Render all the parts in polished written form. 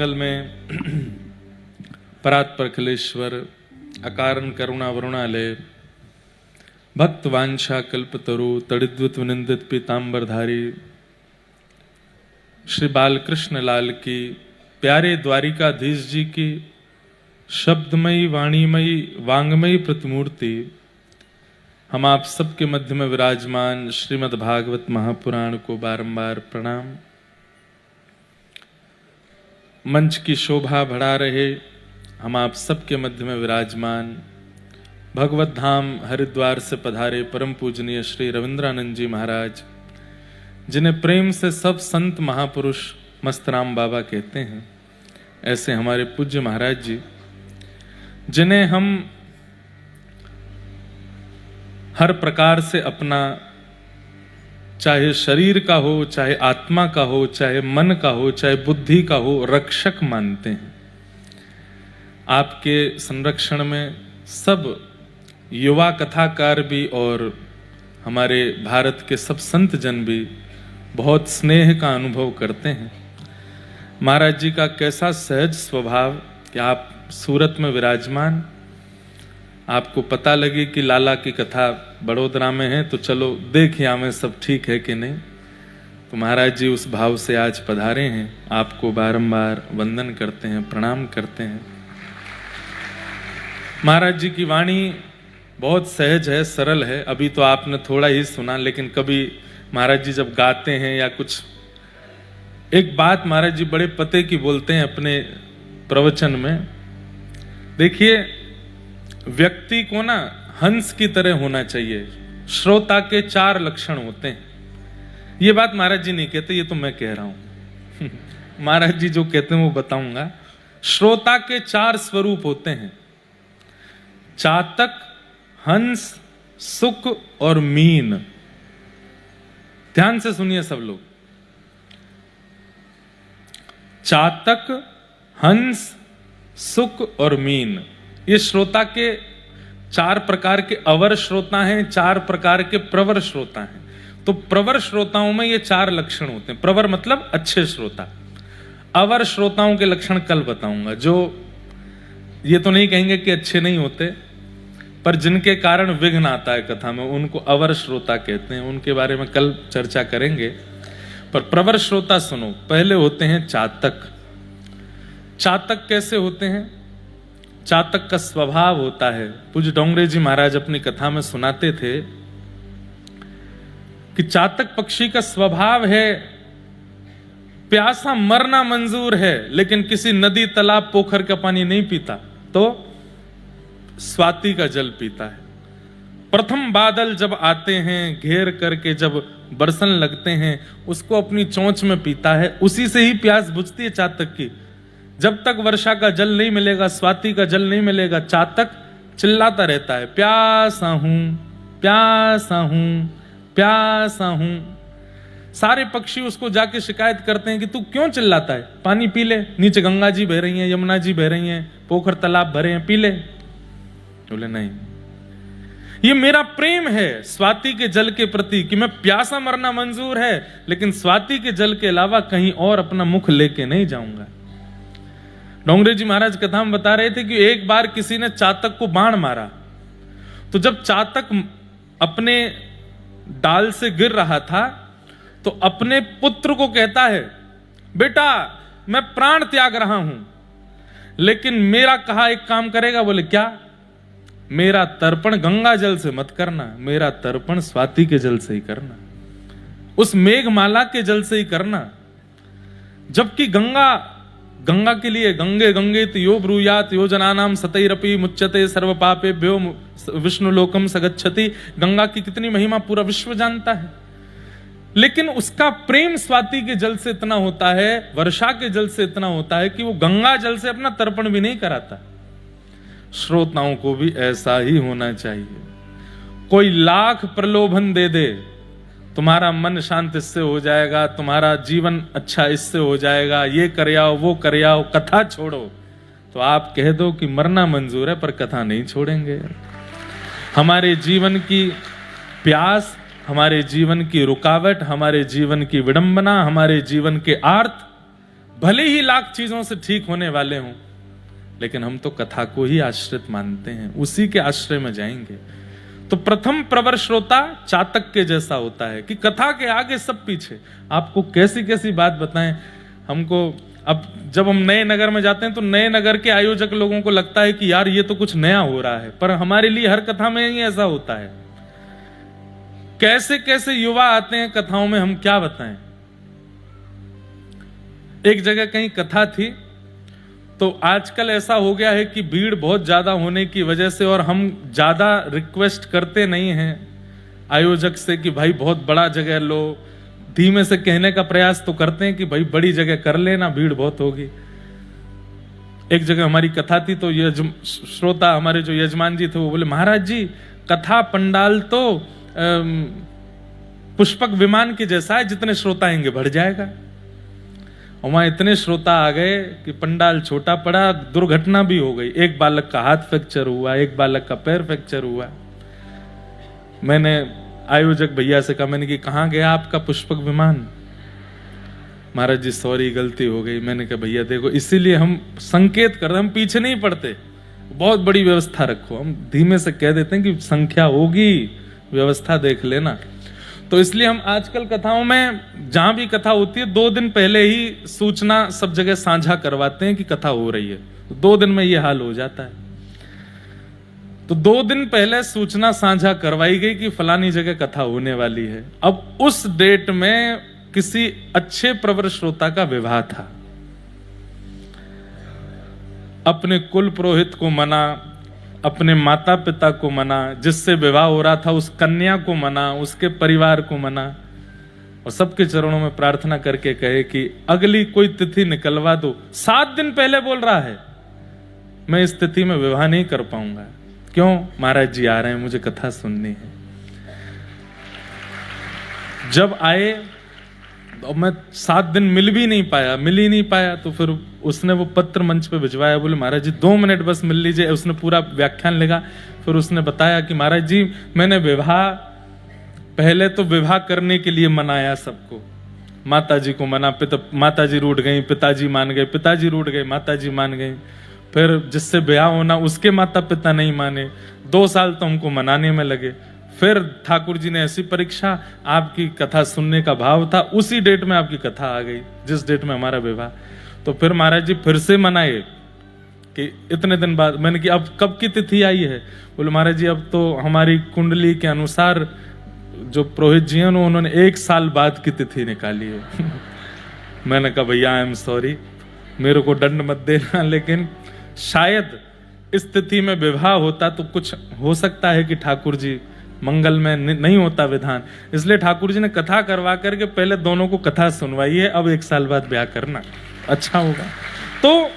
मंगल में परात्पर अखिलेश्वर अकारण करुणा वरुणालय भक्त वांछा कल्पतरु तड़िद्वत विनिंदित पीतांबरधारी श्री बालकृष्ण लाल की प्यारे द्वारिकाधीश जी की शब्दमयी वाणीमयी वांगमयी प्रतिमूर्ति हम आप सबके मध्य में विराजमान श्रीमद् भागवत महापुराण को बारंबार प्रणाम। मंच की शोभा बढ़ा रहे हम आप सबके मध्य में विराजमान भगवत धाम हरिद्वार से पधारे परम पूजनीय श्री रविंद्रानंद जी महाराज, जिन्हें प्रेम से सब संत महापुरुष मस्तराम बाबा कहते हैं, ऐसे हमारे पूज्य महाराज जी, जिन्हें हम हर प्रकार से अपना, चाहे शरीर का हो, चाहे आत्मा का हो, चाहे मन का हो, चाहे बुद्धि का हो, रक्षक मानते हैं। आपके संरक्षण में सब युवा कथाकार भी और हमारे भारत के सब संत जन भी बहुत स्नेह का अनुभव करते हैं। महाराज जी का कैसा सहज स्वभाव कि आप सूरत में विराजमान, आपको पता लगे कि लाला की कथा बड़ोदरा में है तो चलो देखिए हमें सब ठीक है कि नहीं, तो महाराज जी उस भाव से आज पधारे हैं। आपको बारंबार वंदन करते हैं, प्रणाम करते हैं। महाराज जी की वाणी बहुत सहज है, सरल है। अभी तो आपने थोड़ा ही सुना, लेकिन कभी महाराज जी जब गाते हैं या कुछ, एक बात महाराज जी बड़े पते की बोलते हैं अपने प्रवचन में। देखिए, व्यक्ति को ना हंस की तरह होना चाहिए। श्रोता के 4 लक्षण होते हैं। ये बात महाराज जी नहीं कहते, ये तो मैं कह रहा हूं। महाराज जी जो कहते हैं वो बताऊंगा। श्रोता के 4 स्वरूप होते हैं, चातक, हंस, सुक और मीन। ध्यान से सुनिए सब लोग। चातक, हंस, सुक और मीन, ये श्रोता के 4 प्रकार के अवर श्रोता हैं, 4 प्रकार के प्रवर श्रोता हैं। तो प्रवर श्रोताओं में ये 4 लक्षण होते हैं। प्रवर मतलब अच्छे श्रोता। अवर श्रोताओं के लक्षण कल बताऊंगा, जो ये तो नहीं कहेंगे कि अच्छे नहीं होते, पर जिनके कारण विघ्न आता है कथा में, उनको अवर श्रोता कहते हैं। उनके बारे में कल चर्चा करेंगे। पर प्रवर श्रोता सुनो। पहले होते हैं चातक। चातक कैसे होते हैं? चातक का स्वभाव होता है, पूज्य डोंगरे जी महाराज अपनी कथा में सुनाते थे कि चातक पक्षी का स्वभाव है, प्यासा मरना मंजूर है, लेकिन किसी नदी, तालाब, पोखर का पानी नहीं पीता, तो स्वाति का जल पीता है। प्रथम बादल जब आते हैं, घेर करके जब बरसन लगते हैं, उसको अपनी चोंच में पीता है। उसी से ही प्यास बुझती है चातक की। जब तक वर्षा का जल नहीं मिलेगा, स्वाति का जल नहीं मिलेगा, चातक चिल्लाता रहता है, प्यासा हूं, प्यासा हूं, प्यासा हूं। सारे पक्षी उसको जाके शिकायत करते हैं कि तू क्यों चिल्लाता है, पानी पी ले, नीचे गंगा जी बह रही हैं, यमुना जी बह रही हैं, पोखर तालाब भरे हैं, पी ले। बोले नहीं, ये मेरा प्रेम है स्वाति के जल के प्रति कि मैं प्यासा मरना मंजूर है, लेकिन स्वाति के जल के अलावा कहीं और अपना मुख लेके नहीं जाऊंगा। डोंगरे जी महाराज कथा में बता रहे थे कि एक बार किसी ने चातक को बाण मारा, तो जब चातक अपने डाल से गिर रहा था तो अपने पुत्र को कहता है, बेटा मैं प्राण त्याग रहा हूं, लेकिन मेरा कहा एक काम करेगा। बोले क्या? मेरा तर्पण गंगा जल से मत करना, मेरा तर्पण स्वाति के जल से ही करना, उस मेघमाला के जल से ही करना। जबकि गंगा के लिए गंगे गंगेत यो ब्रूयात यो जनानाम सतैरपि मुच्यते सर्व पापेभ्यो विष्णु लोकम सगच्छति। गंगा की कितनी महिमा पूरा विश्व जानता है, लेकिन उसका प्रेम स्वाति के जल से इतना होता है, वर्षा के जल से इतना होता है कि वो गंगा जल से अपना तर्पण भी नहीं कराता। श्रोताओं को भी ऐसा ही होना चाहिए। कोई लाख प्रलोभन दे दे, तुम्हारा मन शांत इससे हो जाएगा, तुम्हारा जीवन अच्छा इससे हो जाएगा, ये कर आओ, वो कर आओ, कथा छोड़ो, तो आप कह दो कि मरना मंजूर है, पर कथा नहीं छोड़ेंगे। हमारे जीवन की प्यास, हमारे जीवन की रुकावट, हमारे जीवन की विडंबना, हमारे जीवन के आर्त भले ही लाख चीजों से ठीक होने वाले हों, लेकिन हम तो कथा को ही आश्रित मानते हैं, उसी के आश्रय में जाएंगे। तो प्रथम प्रवर श्रोता चातक के जैसा होता है कि कथा के आगे सब पीछे। आपको कैसी कैसी बात बताएं हमको। अब जब हम नए नगर में जाते हैं तो नए नगर के आयोजक लोगों को लगता है कि यार ये तो कुछ नया हो रहा है, पर हमारे लिए हर कथा में ही ऐसा होता है। कैसे कैसे युवा आते हैं कथाओं में, हम क्या बताएं। एक जगह कहीं कथा थी, तो आजकल ऐसा हो गया है कि भीड़ बहुत ज्यादा होने की वजह से, और हम ज्यादा रिक्वेस्ट करते नहीं हैं आयोजक से कि भाई बहुत बड़ा जगह लो, धीमे से कहने का प्रयास तो करते हैं कि भाई बड़ी जगह कर लेना, भीड़ बहुत होगी। एक जगह हमारी कथा थी, तो ये श्रोता हमारे जो यजमान जी थे वो बोले, महाराज जी कथा पंडाल तो पुष्पक विमान के जैसा है, जितने श्रोता आएंगे बढ़ जाएगा। और वहां इतने श्रोता आ गए कि पंडाल छोटा पड़ा, दुर्घटना भी हो गई। एक बालक का हाथ फ्रैक्चर हुआ, एक बालक का पैर फ्रैक्चर हुआ। मैंने आयोजक भैया से कहा, मैंने कि कहाँ गया आपका पुष्पक विमान? महाराज जी सॉरी गलती हो गई। मैंने कहा भैया देखो, इसीलिए हम संकेत कर रहे हैं, हम पीछे नहीं पड़ते, बहुत बड़ी व्यवस्था रखो। हम धीमे से कह देते हैं कि संख्या होगी, व्यवस्था देख लेना। तो इसलिए हम आजकल कथाओं में जहां भी कथा होती है 2 दिन पहले ही सूचना सब जगह साझा करवाते हैं कि कथा हो रही है। तो 2 दिन में ये हाल हो जाता है। तो 2 दिन पहले सूचना साझा करवाई गई कि फलानी जगह कथा होने वाली है। अब उस डेट में किसी अच्छे प्रवर श्रोता का विवाह था। अपने कुल पुरोहित को मना, अपने माता पिता को मना, जिससे विवाह हो रहा था उस कन्या को मना, उसके परिवार को मना, और सबके चरणों में प्रार्थना करके कहे कि अगली कोई तिथि निकलवा दो। 7 दिन पहले बोल रहा है मैं इस तिथि में विवाह नहीं कर पाऊंगा। क्यों? महाराज जी आ रहे हैं, मुझे कथा सुननी है। जब आए तो मैं 7 दिन मिल ही नहीं पाया। तो फिर उसने वो पत्र मंच पे भिजवाया, बोले महाराज जी 2 मिनट बस मिल लीजिए। उसने पूरा व्याख्यान लिखा, फिर उसने बताया कि महाराज जी मैंने पहले तो विवाह करने के लिए मनाया सबको, माताजी को मना, माताजी रूठ गई, पिताजी मान गए, पिताजी रूठ गए, माताजी मान गई। फिर जिससे ब्याह होना उसके माता पिता नहीं माने, 2 साल तो हमको मनाने में लगे। फिर ठाकुर जी ने ऐसी परीक्षा, आपकी कथा सुनने का भाव था, उसी डेट में आपकी कथा आ गई जिस डेट में हमारा विवाह। तो फिर महाराज जी फिर से मनाए कि इतने दिन बाद। मैंने कि अब कब की तिथि आई है? बोले महाराज जी अब तो हमारी कुंडली के अनुसार जो पुरोहित जी हैं उन्होंने 1 साल बाद की तिथि निकाली है। मैंने कहा भैया आई एम सॉरी, मेरे को दंड मत देना, लेकिन शायद इस तिथि में विवाह होता तो कुछ हो सकता है कि ठाकुर जी मंगल में नहीं होता विधान, इसलिए ठाकुर जी ने कथा करवा करके पहले दोनों को कथा सुनवाई है, अब 1 साल बाद ब्याह करना अच्छा होगा। तो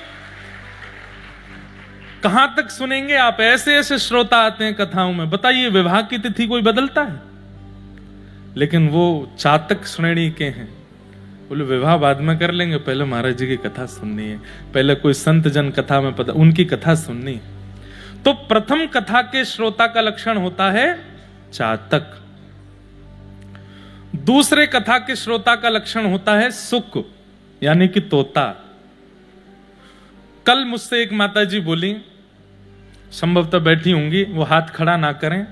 कहां तक सुनेंगे आप? ऐसे ऐसे श्रोता आते हैं कथाओं में। बताइए विवाह की तिथि कोई बदलता है? लेकिन वो चातक श्रेणी के हैं, बोले विवाह बाद में कर लेंगे, पहले महाराज जी की कथा सुननी है, पहले कोई संत जन कथा में पता उनकी कथा सुननी है। तो प्रथम कथा के श्रोता का लक्षण होता है चातक। दूसरे कथा के श्रोता का लक्षण होता है सुक, यानी कि तोता। कल मुझसे एक माता जी बोली, संभवतः बैठी होंगी, वो हाथ खड़ा ना करें।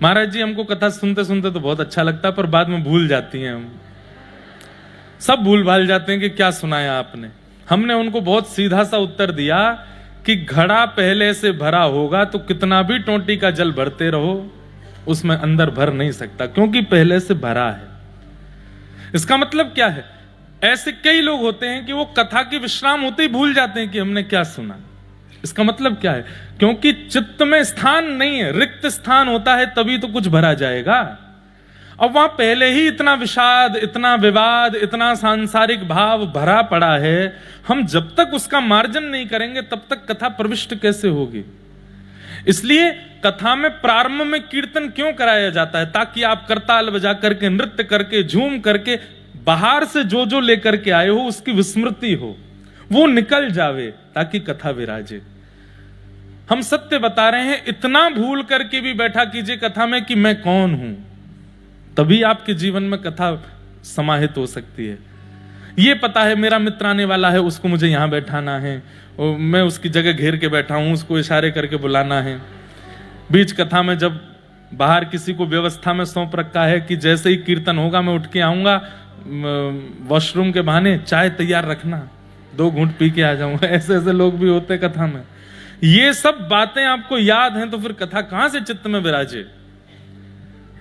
महाराज जी हमको कथा सुनते सुनते तो बहुत अच्छा लगता है, पर बाद में भूल जाती हैं, हम सब भूल भाल जाते हैं कि क्या सुनाया आपने। हमने उनको बहुत सीधा सा उत्तर दिया कि घड़ा पहले से भरा होगा तो कितना भी टोंटी का जल भरते रहो उसमें अंदर भर नहीं सकता, क्योंकि पहले से भरा है। इसका मतलब क्या है? ऐसे कई लोग होते हैं कि वो कथा की विश्राम होते ही भूल जाते हैं कि हमने क्या सुना। इसका मतलब क्या है? क्योंकि चित्त में स्थान नहीं है, रिक्त स्थान होता है तभी तो कुछ भरा जाएगा। अब वहां पहले ही इतना विषाद, इतना विवाद, इतना सांसारिक भाव भरा पड़ा है, हम जब तक उसका मार्जन नहीं करेंगे तब तक कथा प्रविष्ट कैसे होगी? इसलिए कथा में प्रारंभ में कीर्तन क्यों कराया जाता है? ताकि आप करताल बजा करके, नृत्य करके, झूम करके, बाहर से जो जो लेकर के आए हो उसकी विस्मृति हो, वो निकल जावे, ताकि कथा विराजे। हम सत्य बता रहे हैं, इतना भूल करके भी बैठा कीजिए कथा में कि मैं कौन हूं, तभी आपके जीवन में कथा समाहित हो सकती है। ये पता है मेरा मित्र आने वाला है, उसको मुझे यहां बैठाना है, और मैं उसकी जगह घेर के बैठा हूं, उसको इशारे करके बुलाना है। बीच कथा में जब बाहर किसी को व्यवस्था में सौंप रखा है कि जैसे ही कीर्तन होगा मैं उठ के आऊंगा, वॉशरूम के बहाने चाय तैयार रखना, 2 घूंट पी के आ जाऊंगा। ऐसे ऐसे लोग भी होते कथा में। ये सब बातें आपको याद हैं तो फिर कथा कहां से चित्त में विराजे?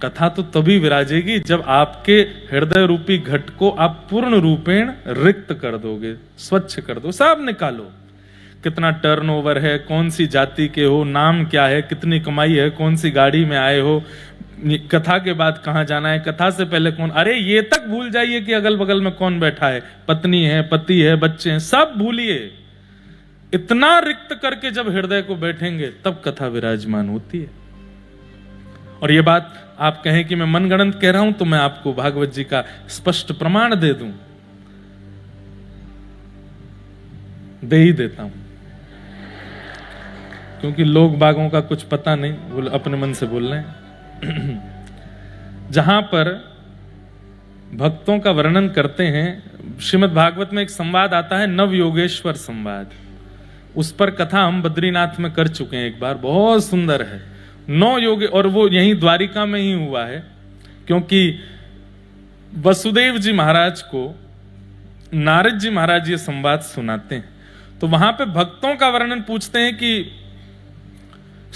कथा तो तभी विराजेगी जब आपके हृदय रूपी घट को आप पूर्ण रूपेण रिक्त कर दोगे, स्वच्छ कर दो, सब निकालो। कितना टर्नओवर है, कौन सी जाति के हो, नाम क्या है, कितनी कमाई है, कौन सी गाड़ी में आए हो, कथा के बाद कहां जाना है, कथा से पहले कौन, अरे ये तक भूल जाइए कि अगल बगल में कौन बैठा है, पत्नी है, पति है, बच्चे हैं, सब भूलिए। इतना रिक्त करके जब हृदय को बैठेंगे तब कथा विराजमान होती है। और ये बात आप कहें कि मैं मनगढ़ंत कह रहा हूं तो मैं आपको भागवत जी का स्पष्ट प्रमाण दे दूं, दे ही देता हूं, क्योंकि लोग बागों का कुछ पता नहीं, वो अपने मन से बोल रहे हैं। जहां पर भक्तों का वर्णन करते हैं, श्रीमद् भागवत में एक संवाद आता है, नव योगेश्वर संवाद। उस पर कथा हम बद्रीनाथ में कर चुके हैं एक बार, बहुत सुंदर है। 9 योग, और वो यहीं द्वारिका में ही हुआ है, क्योंकि वसुदेव जी महाराज को नारद जी महाराज ये संवाद सुनाते हैं। तो वहां पे भक्तों का वर्णन पूछते हैं कि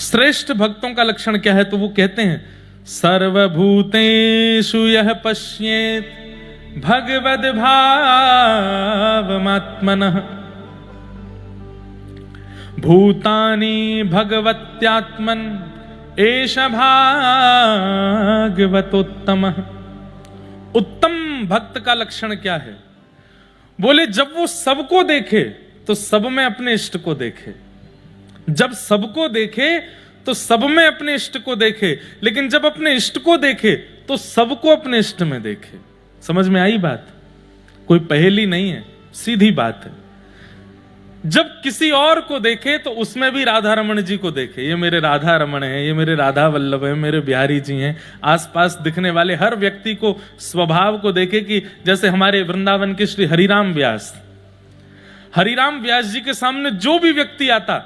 श्रेष्ठ भक्तों का लक्षण क्या है, तो वो कहते हैं सर्वभूतेषु यः पश्येत् भगवद् भावमात्मनः भूतानि भगवत्यात्मन् एष भागवतोत्तमः। उत्तम भक्त का लक्षण क्या है? बोले जब वो सबको देखे तो सब में अपने इष्ट को देखे, जब सबको देखे तो सब में अपने इष्ट को देखे, लेकिन जब अपने इष्ट को देखे तो सबको अपने इष्ट में देखे। समझ में आई बात? कोई पहेली नहीं है, सीधी बात है। जब किसी और को देखे तो उसमें भी राधा रमण जी को देखे, ये मेरे राधा रमण है, ये मेरे राधा वल्लभ है, मेरे बिहारी जी हैं। आसपास दिखने वाले हर व्यक्ति को, स्वभाव को देखे कि जैसे हमारे वृंदावन के श्री हरिराम व्यास, हरिराम व्यास जी के सामने जो भी व्यक्ति आता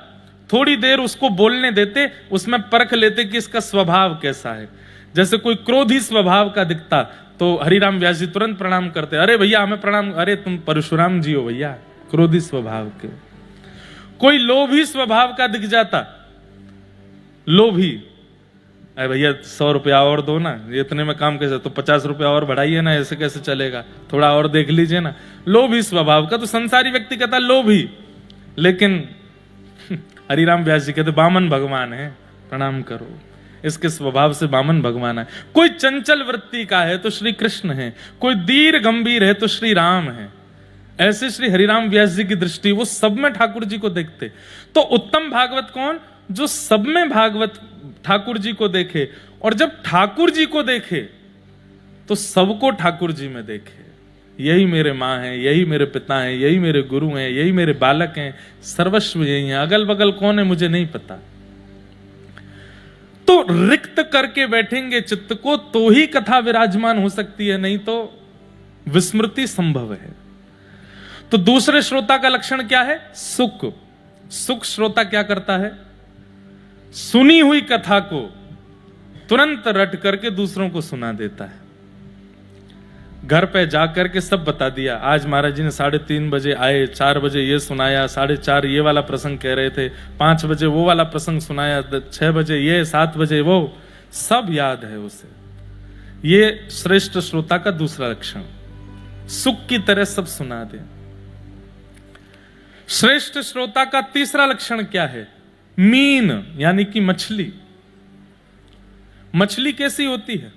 थोड़ी देर उसको बोलने देते, उसमें परख लेते कि इसका स्वभाव कैसा है। जैसे कोई क्रोधी स्वभाव का दिखता तो हरिराम व्यास जी तुरंत प्रणाम करते, अरे भैया हमें प्रणाम, अरे तुम परशुराम जी हो भैया, क्रोधी स्वभाव के। कोई लोभी स्वभाव का दिख जाता, लोभी, अरे भैया 100 रुपया और दो ना, ये इतने में काम कैसे, तो 50 रुपया और बढ़ाइए ना, ऐसे कैसे चलेगा, थोड़ा और देख लीजिए ना। लोभी स्वभाव का तो संसारी व्यक्ति कहता लोभी, लेकिन हरिराम व्यास जी कहते बामन भगवान है, प्रणाम करो, इसके स्वभाव से बामन भगवान है। कोई चंचल वृत्ति का है तो श्री कृष्ण है, कोई धीर गंभीर है तो श्री राम है। ऐसे श्री हरिराम व्यास जी की दृष्टि, वो सब में ठाकुर जी को देखते। तो उत्तम भागवत कौन? जो सब में भागवत ठाकुर जी को देखे, और जब ठाकुर जी को देखे तो सबको ठाकुर जी में देखे। यही मेरे माँ हैं, यही मेरे पिता हैं, यही मेरे गुरु हैं, यही मेरे बालक हैं, सर्वस्व यही है, अगल बगल कौन है मुझे नहीं पता। तो रिक्त करके बैठेंगे चित्त को तो ही कथा विराजमान हो सकती है, नहीं तो विस्मृति संभव है। तो दूसरे श्रोता का लक्षण क्या है? सुख। सुख श्रोता क्या करता है? सुनी हुई कथा को तुरंत रट करके दूसरों को सुना देता है। घर पे जाकर के सब बता दिया, आज महाराज जी ने 3:30 बजे आए, 4 बजे ये सुनाया, 4:30 ये वाला प्रसंग कह रहे थे, 5 बजे वो वाला प्रसंग सुनाया, 6 बजे ये, 7 बजे वो, सब याद है उसे। ये श्रेष्ठ श्रोता का दूसरा लक्षण, सुख की तरह सब सुना दे। श्रेष्ठ श्रोता का तीसरा लक्षण क्या है? मीन, यानी कि मछली। मछली कैसी होती है?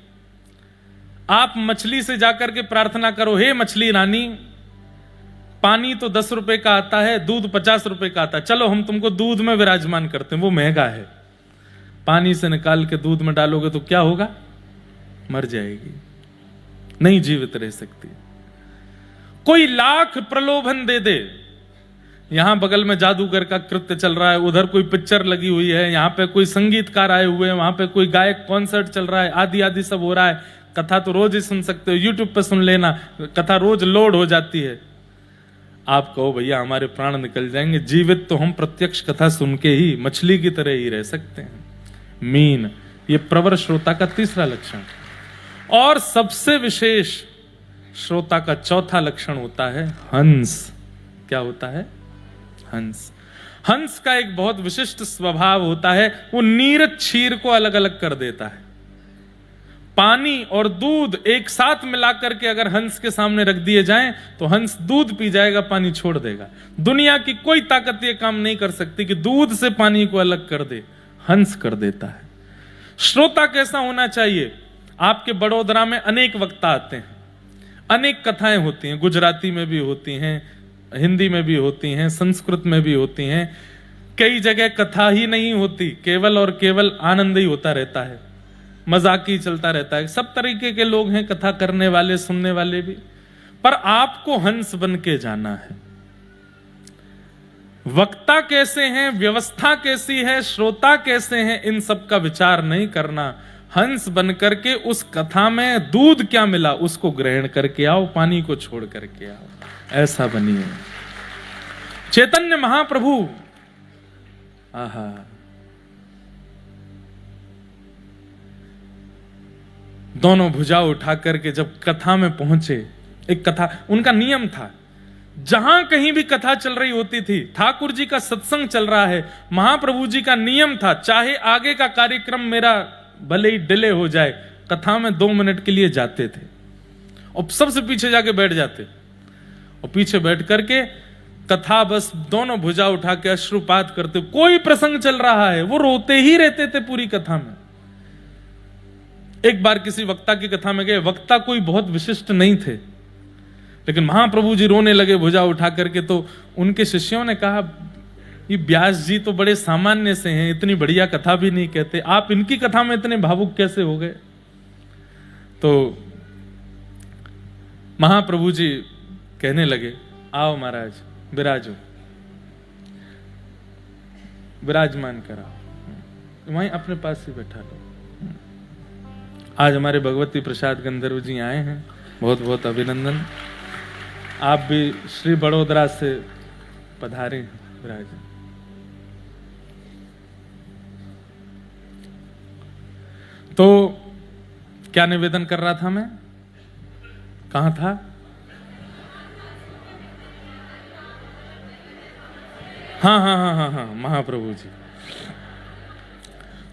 आप मछली से जाकर के प्रार्थना करो, हे मछली रानी, पानी तो 10 रुपए का आता है, दूध 50 रुपए का आता है, चलो हम तुमको दूध में विराजमान करते हैं, वो महंगा है। पानी से निकाल के दूध में डालोगे तो क्या होगा? मर जाएगी, नहीं जीवित रह सकती। कोई लाख प्रलोभन दे दे, यहां बगल में जादूगर का कृत्य चल रहा है, उधर कोई पिक्चर लगी हुई है, यहां पे कोई संगीतकार आए हुए हैं, वहां पे कोई गायक कॉन्सर्ट चल रहा है, आदि आदि सब हो रहा है, कथा तो रोज ही सुन सकते हो, यूट्यूब पे सुन लेना, कथा रोज लोड हो जाती है। आप कहो भैया हमारे प्राण निकल जाएंगे, जीवित तो हम प्रत्यक्ष कथा सुन के ही मछली की तरह ही रह सकते हैं। मीन, ये प्रवर श्रोता का तीसरा लक्षण। और सबसे विशेष श्रोता का चौथा लक्षण होता है हंस। क्या होता है? हंस। हंस का एक बहुत विशिष्ट स्वभाव होता है, वो नीर क्षीर को अलग अलग कर देता है। पानी और दूध एक साथ मिलाकर के अगर हंस के सामने रख दिए जाएं तो हंस दूध पी जाएगा, पानी छोड़ देगा। दुनिया की कोई ताकत ये काम नहीं कर सकती कि दूध से पानी को अलग कर दे, हंस कर देता है। श्रोता कैसा होना चाहिए? आपके बड़ोदरा में अनेक वक्ता आते हैं, अनेक कथाएं होती हैं, गुजराती में भी होती हैं, हिंदी में भी होती हैं, संस्कृत में भी होती हैं। कई जगह कथा ही नहीं होती, केवल और केवल आनंद ही होता रहता है, मजाक ही चलता रहता है। सब तरीके के लोग हैं, कथा करने वाले, सुनने वाले भी। पर आपको हंस बन के जाना है। वक्ता कैसे हैं, व्यवस्था कैसी है, श्रोता कैसे हैं, इन सब का विचार नहीं करना। हंस बन करके उस कथा में दूध क्या मिला उसको ग्रहण करके आओ, पानी को छोड़ करके आओ, ऐसा बनिए। चैतन्य महाप्रभु, आहा, दोनों भुजा उठा करके जब कथा में पहुंचे, एक कथा उनका नियम था, जहां कहीं भी कथा चल रही होती थी, ठाकुर जी का सत्संग चल रहा है, महाप्रभु जी का नियम था, चाहे आगे का कार्यक्रम मेरा भले ही डिले हो जाए, कथा में 2 मिनट के लिए जाते थे और सबसे पीछे जाके बैठ जाते और पीछे बैठ करके कथा बस दोनों भुजा उठा के अश्रुपात करते। कोई प्रसंग चल रहा है वो रोते ही रहते थे पूरी कथा में। एक बार किसी वक्ता की कथा में गए, वक्ता कोई बहुत विशिष्ट नहीं थे, लेकिन महाप्रभु जी रोने लगे भुजा उठा करके। तो उनके शिष्यों ने कहा, ये व्यास जी तो बड़े सामान्य से हैं, इतनी बढ़िया कथा भी नहीं कहते, आप इनकी कथा में इतने भावुक कैसे हो गए? तो महाप्रभु जी कहने लगे, आओ महाराज, विराजो, विराजमान कराओ, वहीं अपने पास ही बैठा लो। आज हमारे भगवती प्रसाद गंधर्व जी आए हैं, बहुत बहुत अभिनंदन। आप भी श्री बड़ोदरा से पधारे हैं विराज। तो क्या निवेदन कर रहा था मैं? कहां था? हाँ, महाप्रभु जी।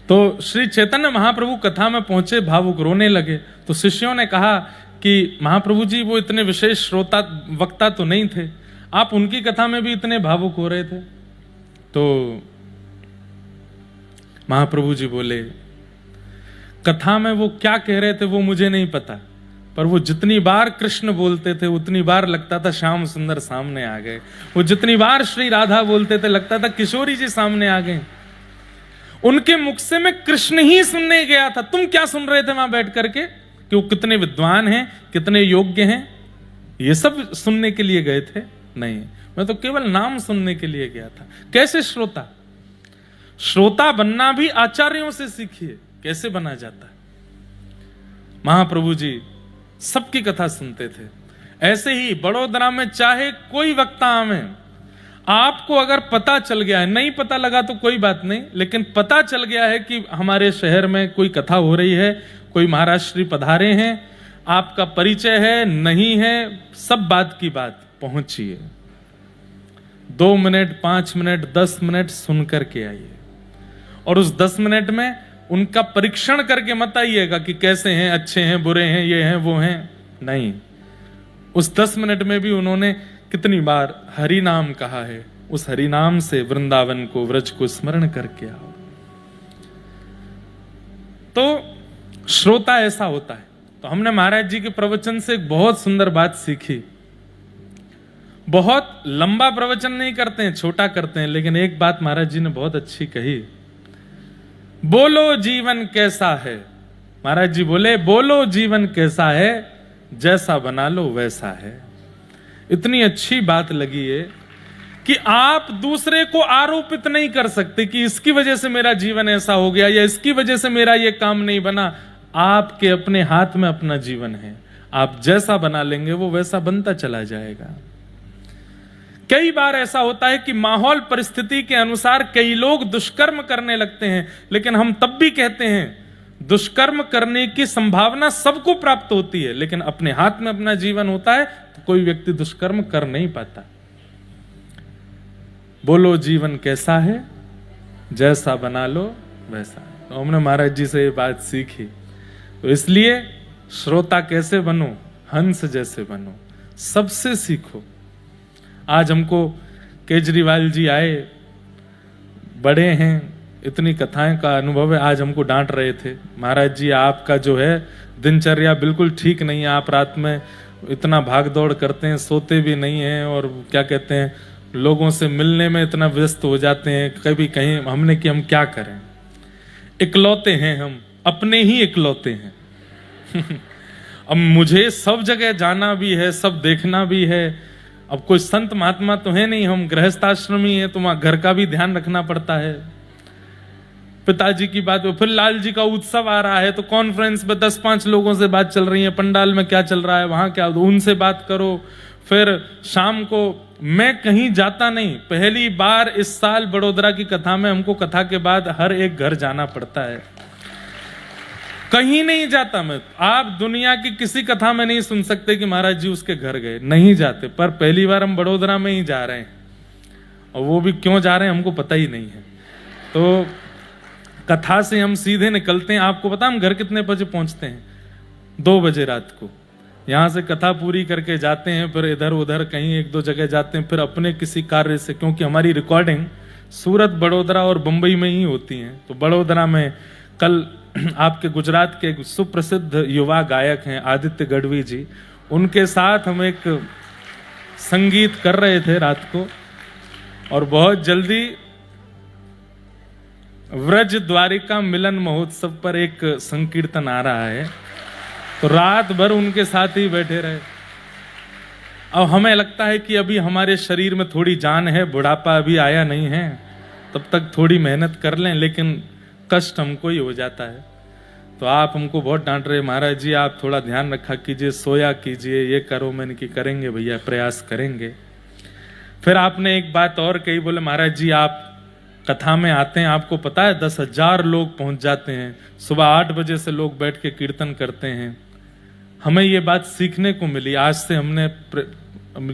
तो श्री चैतन्य महाप्रभु कथा में पहुंचे, भावुक रोने लगे। तो शिष्यों ने कहा कि महाप्रभु जी वो इतने विशेष श्रोता वक्ता तो नहीं थे, आप उनकी कथा में भी इतने भावुक हो रहे थे। तो महाप्रभु जी बोले, कथा में वो क्या कह रहे थे वो मुझे नहीं पता, पर वो जितनी बार कृष्ण बोलते थे उतनी बार लगता था श्याम सुंदर सामने आ गए। वो जितनी बार श्री राधा बोलते थे लगता था किशोरी जी सामने आ गए। उनके मुख से मैं कृष्ण ही सुनने गया था। तुम क्या सुन रहे थे वहां बैठ करके कि वो कितने विद्वान हैं, कितने योग्य हैं, ये सब सुनने के लिए गए थे? नहीं, मैं तो केवल नाम सुनने के लिए गया था। कैसे श्रोता? श्रोता बनना भी आचार्यों से सीखिए, कैसे बना जाता है। महाप्रभु जी सबकी कथा सुनते थे। ऐसे ही बड़ोदरा में चाहे कोई वक्ता आवे, आपको अगर पता चल गया है, नहीं पता लगा तो कोई बात नहीं, लेकिन पता चल गया है कि हमारे शहर में कोई कथा हो रही है, कोई महाराज श्री पधारे हैं, आपका परिचय है नहीं है, सब बात की बात, पहुंचिए। 2 मिनट, 5 मिनट, 10 मिनट सुन करके आइए। और उस 10 मिनट में उनका परीक्षण करके मत आइएगा कि कैसे हैं, अच्छे हैं, बुरे हैं, ये हैं, वो हैं। नहीं, उस 10 मिनट में भी उन्होंने कितनी बार हरि नाम कहा है, उस हरि नाम से वृंदावन को, व्रज को स्मरण करके आओ। तो श्रोता ऐसा होता है। तो हमने महाराज जी के प्रवचन से एक बहुत सुंदर बात सीखी। बहुत लंबा प्रवचन नहीं करते हैं, छोटा करते हैं, लेकिन एक बात महाराज जी ने बहुत अच्छी कही, बोलो जीवन कैसा है। महाराज जी बोले, बोलो जीवन कैसा है, जैसा बना लो वैसा है। इतनी अच्छी बात लगी है कि आप दूसरे को आरोपित नहीं कर सकते कि इसकी वजह से मेरा जीवन ऐसा हो गया या इसकी वजह से मेरा ये काम नहीं बना। आपके अपने हाथ में अपना जीवन है, आप जैसा बना लेंगे वो वैसा बनता चला जाएगा। कई बार ऐसा होता है कि माहौल परिस्थिति के अनुसार कई लोग दुष्कर्म करने लगते हैं, लेकिन हम तब भी कहते हैं दुष्कर्म करने की संभावना सबको प्राप्त होती है, लेकिन अपने हाथ में अपना जीवन होता है तो कोई व्यक्ति दुष्कर्म कर नहीं पाता। बोलो जीवन कैसा है, जैसा बना लो वैसा। तो हमने महाराज जी से ये बात सीखी, तो इसलिए श्रोता कैसे बनो, हंस जैसे बनो, सबसे सीखो। आज हमको केजरीवाल जी आए, बड़े हैं, इतनी कथाएं का अनुभव है, आज हमको डांट रहे थे, महाराज जी आपका जो है दिनचर्या बिल्कुल ठीक नहीं है, आप रात में इतना भाग दौड़ करते हैं, सोते भी नहीं हैं, और क्या कहते हैं लोगों से मिलने में इतना व्यस्त हो जाते हैं, कभी कहीं। हमने कि हम क्या करें, इकलौते हैं हम, अपने ही इकलौते हैं। अब मुझे सब जगह जाना भी है, सब देखना भी है। अब कोई संत महात्मा तो है नहीं, हम गृहस्थाश्रमी है, तो वहां घर का भी ध्यान रखना पड़ता है। पिताजी की बात, फिर लाल जी का उत्सव आ रहा है तो कॉन्फ्रेंस में 10-5 लोगों से बात चल रही है, पंडाल में क्या चल रहा है, वहां क्या, उनसे बात करो। फिर शाम को मैं कहीं जाता नहीं, पहली बार इस साल बड़ोदरा की कथा में हमको कथा के बाद हर एक घर जाना पड़ता है, कहीं नहीं जाता मैं। आप दुनिया की किसी कथा में नहीं सुन सकते कि महाराज जी उसके घर गए, नहीं जाते। पर पहली बार हम बड़ोदरा में ही जा रहे हैं, और वो भी क्यों जा रहे हैं हमको पता ही नहीं है। तो कथा से हम सीधे निकलते हैं। आपको पता हम घर कितने बजे पहुंचते हैं? 2 बजे रात को। यहां से कथा पूरी करके जाते हैं, फिर इधर उधर कहीं 1-2 जगह जाते हैं, फिर अपने किसी कार्य से, क्योंकि हमारी रिकॉर्डिंग सूरत, बड़ोदरा और बंबई में ही होती है। तो बड़ोदरा में कल आपके गुजरात के एक सुप्रसिद्ध युवा गायक हैं आदित्य गढ़वी जी, उनके साथ हम एक संगीत कर रहे थे रात को, और बहुत जल्दी व्रज द्वारिका मिलन महोत्सव पर एक संकीर्तन आ रहा है, तो रात भर उनके साथ ही बैठे रहे। अब हमें लगता है कि अभी हमारे शरीर में थोड़ी जान है, बुढ़ापा अभी आया नहीं है, तब तक थोड़ी मेहनत कर लें, लेकिन कष्ट हमको ही हो जाता है। तो आप हमको बहुत डांट रहे, महाराज जी आप थोड़ा ध्यान रखा कीजिए, सोया कीजिए, ये करो। मैंने कि करेंगे भैया, प्रयास करेंगे। फिर आपने एक बात और कही, बोले महाराज जी आप कथा में आते हैं, आपको पता है 10,000 लोग पहुंच जाते हैं, सुबह 8 बजे से लोग बैठ के कीर्तन करते हैं। हमें ये बात सीखने को मिली, आज से हमने,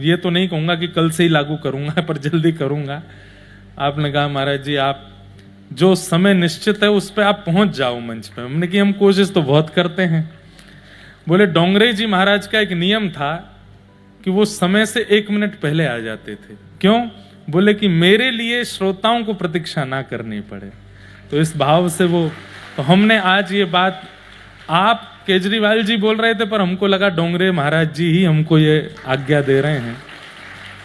ये तो नहीं कहूंगा कि कल से ही लागू करूंगा, पर जल्दी करूंगा। आपने कहा महाराज जी आप जो समय निश्चित है उस पर आप पहुंच जाओ मंच पे। हमने कि हम कोशिश तो बहुत करते हैं। बोले डोंगरे जी महाराज का एक नियम था कि वो समय से 1 मिनट पहले आ जाते थे। क्यों? बोले कि मेरे लिए श्रोताओं को प्रतीक्षा ना करनी पड़े। तो इस भाव से वो, तो हमने आज ये बात, आप केजरीवाल जी बोल रहे थे, पर हमको लगा डोंगरे महाराज जी ही हमको ये आज्ञा दे रहे हैं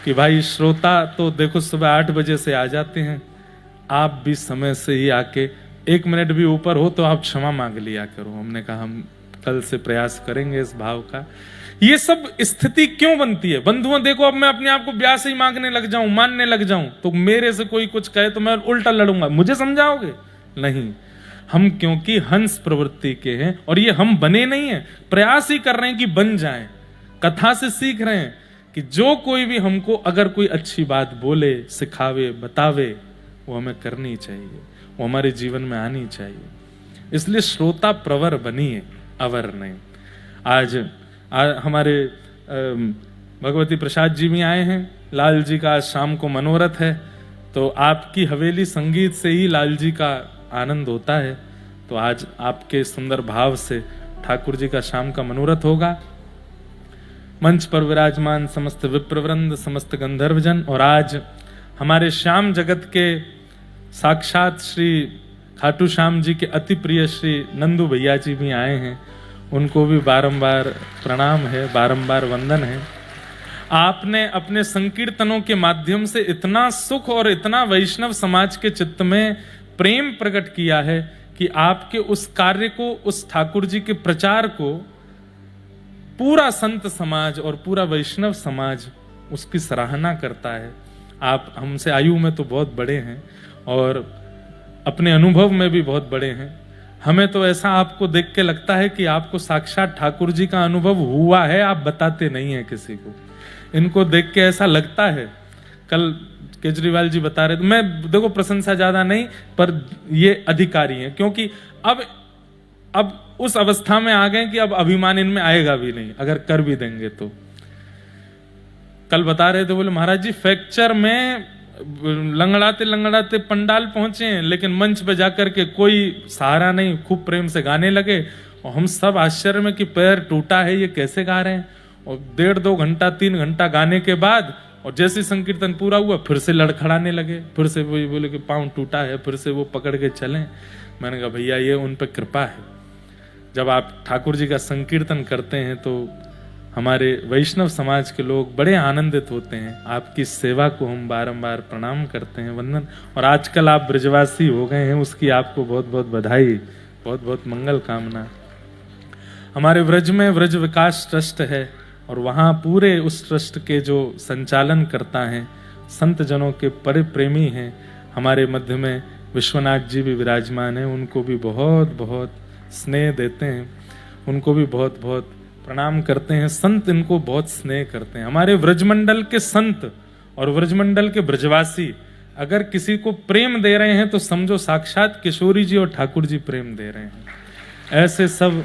कि भाई श्रोता तो देखो सुबह 8 बजे से आ जाते हैं, आप भी समय से ही आके 1 मिनट भी ऊपर हो तो आप क्षमा मांग लिया करो। हमने कहा हम कल से प्रयास करेंगे इस भाव का। ये सब स्थिति क्यों बनती है बंधुओं? देखो अब मैं अपने आप को ब्याह से ही मांगने लग जाऊं, मानने लग जाऊं, तो मेरे से कोई कुछ कहे तो मैं उल्टा लड़ूंगा, मुझे समझाओगे? नहीं, हम क्योंकि हंस प्रवृत्ति के हैं, और ये हम बने नहीं हैं, प्रयास ही कर रहे हैं कि बन जाएं। कथा से सीख रहे हैं कि जो कोई भी हमको अगर कोई अच्छी बात बोले, सिखावे, बतावे, वो हमें करनी चाहिए, वो हमारे जीवन में आनी चाहिए। इसलिए श्रोता प्रवर बनिए, अवर नहीं। आज हमारे भगवती प्रसाद जी भी आए हैं, लाल जी का आज शाम को मनोरथ है, तो आपकी हवेली संगीत से ही लाल जी का आनंद होता है। तो आज आपके सुंदर भाव से ठाकुर जी का शाम का मनोरथ होगा। मंच पर विराजमान समस्त विप्रवृंद, समस्त गंधर्वजन, और आज हमारे श्याम जगत के साक्षात श्री खाटू श्याम जी के अति प्रिय श्री नंदू भैया जी भी आए हैं, उनको भी बारंबार प्रणाम है, बारंबार वंदन है। आपने अपने संकीर्तनों के माध्यम से इतना सुख और इतना वैष्णव समाज के चित्त में प्रेम प्रकट किया है कि आपके उस कार्य को, उस ठाकुर जी के प्रचार को पूरा संत समाज और पूरा वैष्णव समाज उसकी सराहना करता है। आप हमसे आयु में तो बहुत बड़े हैं और अपने अनुभव में भी बहुत बड़े हैं। हमें तो ऐसा आपको देख के लगता है कि आपको साक्षात ठाकुर जी का अनुभव हुआ है, आप बताते नहीं है किसी को। इनको देख के ऐसा लगता है। कल केजरीवाल जी बता रहे थे, मैं देखो प्रशंसा ज्यादा नहीं, पर ये अधिकारी हैं, क्योंकि अब उस अवस्था में आ गए कि अब अभिमान इनमें आएगा भी नहीं, अगर कर भी देंगे तो। कल बता रहे थे, बोले महाराज जी फ्रैक्चर में लंगड़ाते लंगड़ाते पंडाल पहुंचे हैं, लेकिन मंच पे जाकर के कोई सहारा नहीं, खूब प्रेम से गाने लगे और हम सब आश्चर्य में कि पैर टूटा है, ये कैसे गा रहे हैं। और 1.5-2 घंटा 3 घंटा गाने के बाद और जैसे संकीर्तन पूरा हुआ फिर से लड़खड़ाने लगे, फिर से वो बोले कि पाँव टूटा है, फिर से वो पकड़ के चले। मैंने कहा भैया ये उन पर कृपा है। जब आप ठाकुर जी का संकीर्तन करते हैं तो हमारे वैष्णव समाज के लोग बड़े आनंदित होते हैं। आपकी सेवा को हम बारंबार प्रणाम करते हैं, वंदन। और आजकल आप ब्रजवासी हो गए हैं, उसकी आपको बहुत बहुत बधाई, बहुत बहुत मंगल कामना। हमारे ब्रज में ब्रज विकास ट्रस्ट है और वहाँ पूरे उस ट्रस्ट के जो संचालन करता है संत जनों के बड़े प्रेमी हैं। हमारे मध्य में विश्वनाथ जी भी विराजमान हैं, उनको भी बहुत बहुत स्नेह देते हैं, उनको भी बहुत बहुत प्रणाम करते हैं। संत इनको बहुत स्नेह करते हैं। हमारे व्रजमंडल के संत और व्रजमंडल के ब्रजवासी अगर किसी को प्रेम दे रहे हैं तो समझो साक्षात किशोरी जी और ठाकुर जी प्रेम दे रहे हैं। ऐसे सब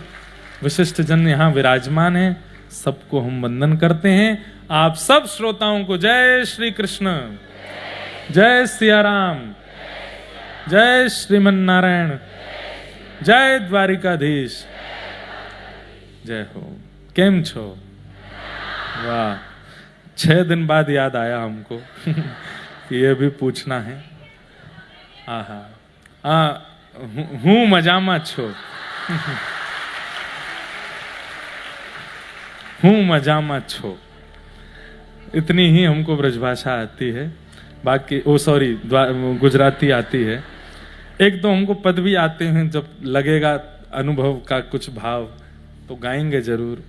विशिष्ट जन यहाँ विराजमान हैं, सबको हम वंदन करते हैं। आप सब श्रोताओं को जय श्री कृष्ण, जय सिया राम, जय श्रीमन नारायण, जय द्वारिकाधीश, जय हो। केम छो? वाह, 6 दिन बाद याद आया हमको कि ये भी पूछना है। हूं मजामा छो हूं मजामा छो, इतनी ही हमको ब्रजभाषा आती है। बाकी गुजराती आती है। एक तो हमको पद भी आते हैं, जब लगेगा अनुभव का कुछ भाव तो गाएंगे जरूर।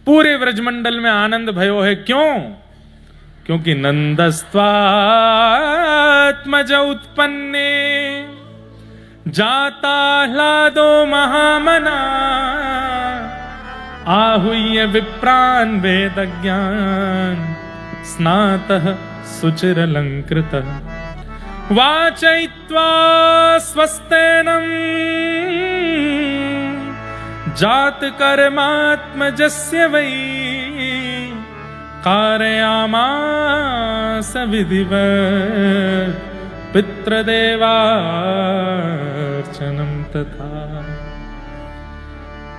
पूरे ब्रजमंडल में आनंद भयो है, क्यों? क्योंकि नंदस्त्वात्मज उत्पन्ने जाता ह्लादो महामना आहूय विप्रान वेदज्ञान स्नातः सुचिरलंकृतः वाचयित्वा स्वस्तेनम् जात कर्मात्मजस्य वै कारयामास विधिवत् पितृदेवार्चनम तथा।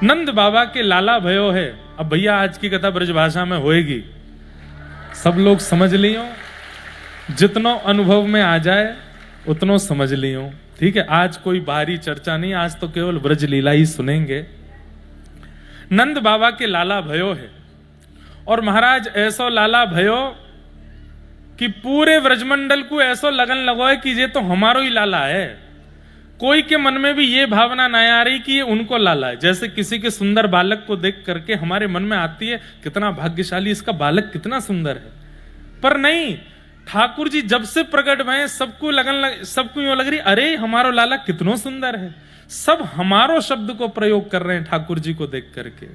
नंद बाबा के लाला भयो है। अब भैया आज की कथा ब्रजभाषा में होएगी, सब लोग समझ लियो, जितनो अनुभव में आ जाए उतनो समझ लियो। ठीक है, आज कोई बाहरी चर्चा नहीं, आज तो केवल ब्रज लीला ही सुनेंगे। नंद बाबा के लाला भयो है और महाराज ऐसो लाला भयो कि पूरे व्रजमंडल को ऐसो लगन लगो है कि ये तो हमारो ही लाला है। कोई के मन में भी ये भावना ना आ रही कि ये उनको लाला है। जैसे किसी के सुंदर बालक को देख करके हमारे मन में आती है कितना भाग्यशाली, इसका बालक कितना सुंदर है। पर नहीं, ठाकुर जी जब से प्रकट भये सबको यूं लग रही अरे हमारो लाला कितना सुंदर है। सब हमारो शब्द को प्रयोग कर रहे हैं ठाकुर जी को देख करके।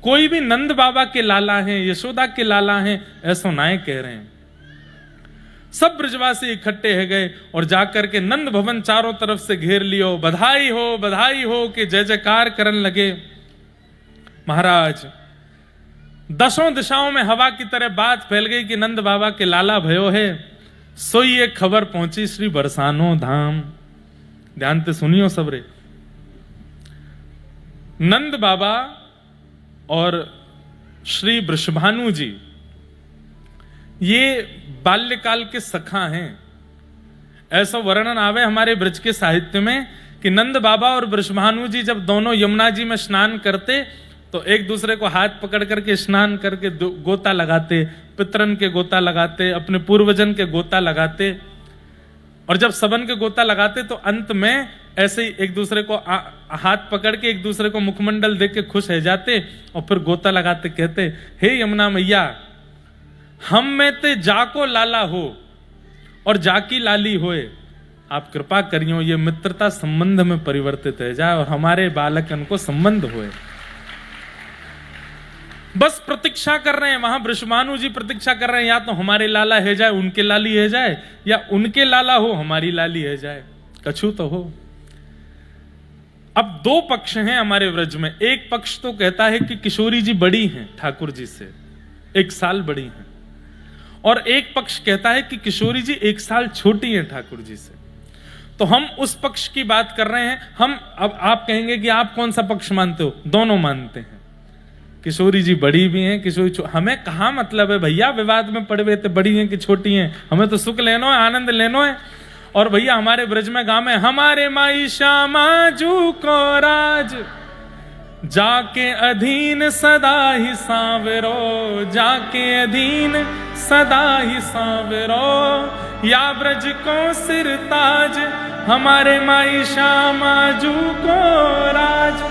कोई भी नंद बाबा के लाला हैं, यशोदा के लाला हैं ऐसा नाय कह रहे हैं। सब ब्रजवासी इकट्ठे है गए और जाकर के नंद भवन चारों तरफ से घेर लियो। बधाई हो के जय जयकार करन लगे। महाराज दसों दिशाओं में हवा की तरह बात फैल गई कि नंद बाबा के लाला भयो है। सोई एक खबर पहुंची श्री बरसानो धाम। ध्यान से सुनियो सबरे। नंद बाबा और श्री वृषभानु जी ये बाल्यकाल के सखा हैं। ऐसा वर्णन आवे हमारे ब्रज के साहित्य में कि नंद बाबा और वृषभानु जी जब दोनों यमुना जी में स्नान करते तो एक दूसरे को हाथ पकड़ करके स्नान करके गोता लगाते, पितरन के गोता लगाते, अपने पूर्वजन के गोता लगाते। और जब सबन के गोता लगाते तो अंत में ऐसे ही एक दूसरे को हाथ पकड़ के एक दूसरे को मुखमंडल देख के खुश हो जाते और फिर गोता लगाते कहते, हे यमुना मैया हम में ते जाको लाला हो और जाकी लाली होए, आप कृपा करियो ये मित्रता संबंध में परिवर्तित हो जाए और हमारे बालकन को संबंध होए। बस प्रतीक्षा कर रहे हैं, वहां वृषभानु जी प्रतीक्षा कर रहे हैं, या तो हमारे लाला है जाए, उनके लाली है जाए, या उनके लाला हो हमारी लाली है जाए, कछु तो हो। अब दो पक्ष हैं हमारे व्रज में। एक पक्ष तो कहता है कि किशोरी जी बड़ी हैं ठाकुर जी से, 1 साल बड़ी हैं, और एक पक्ष कहता है कि किशोरी जी 1 साल छोटी हैं ठाकुर जी से। तो हम उस पक्ष की बात कर रहे हैं। हम अब आप कहेंगे कि आप कौन सा पक्ष मानते हो? दोनों मानते हैं। किशोरी जी बड़ी भी हैं, किशोरी हमें कहा मतलब है भैया, विवाद में पड़े हुए थे, बड़ी हैं कि छोटी हैं, हमें तो सुख लेना है, आनंद लेना है। और भैया हमारे ब्रज में गाँव में हमारे माई श्यामा जू को राज, जाके अधीन सदा ही सांवरो, जाके अधीन सदा ही सांवरो, या ब्रज को सिर ताज, हमारे माई श्यामा जू को राज।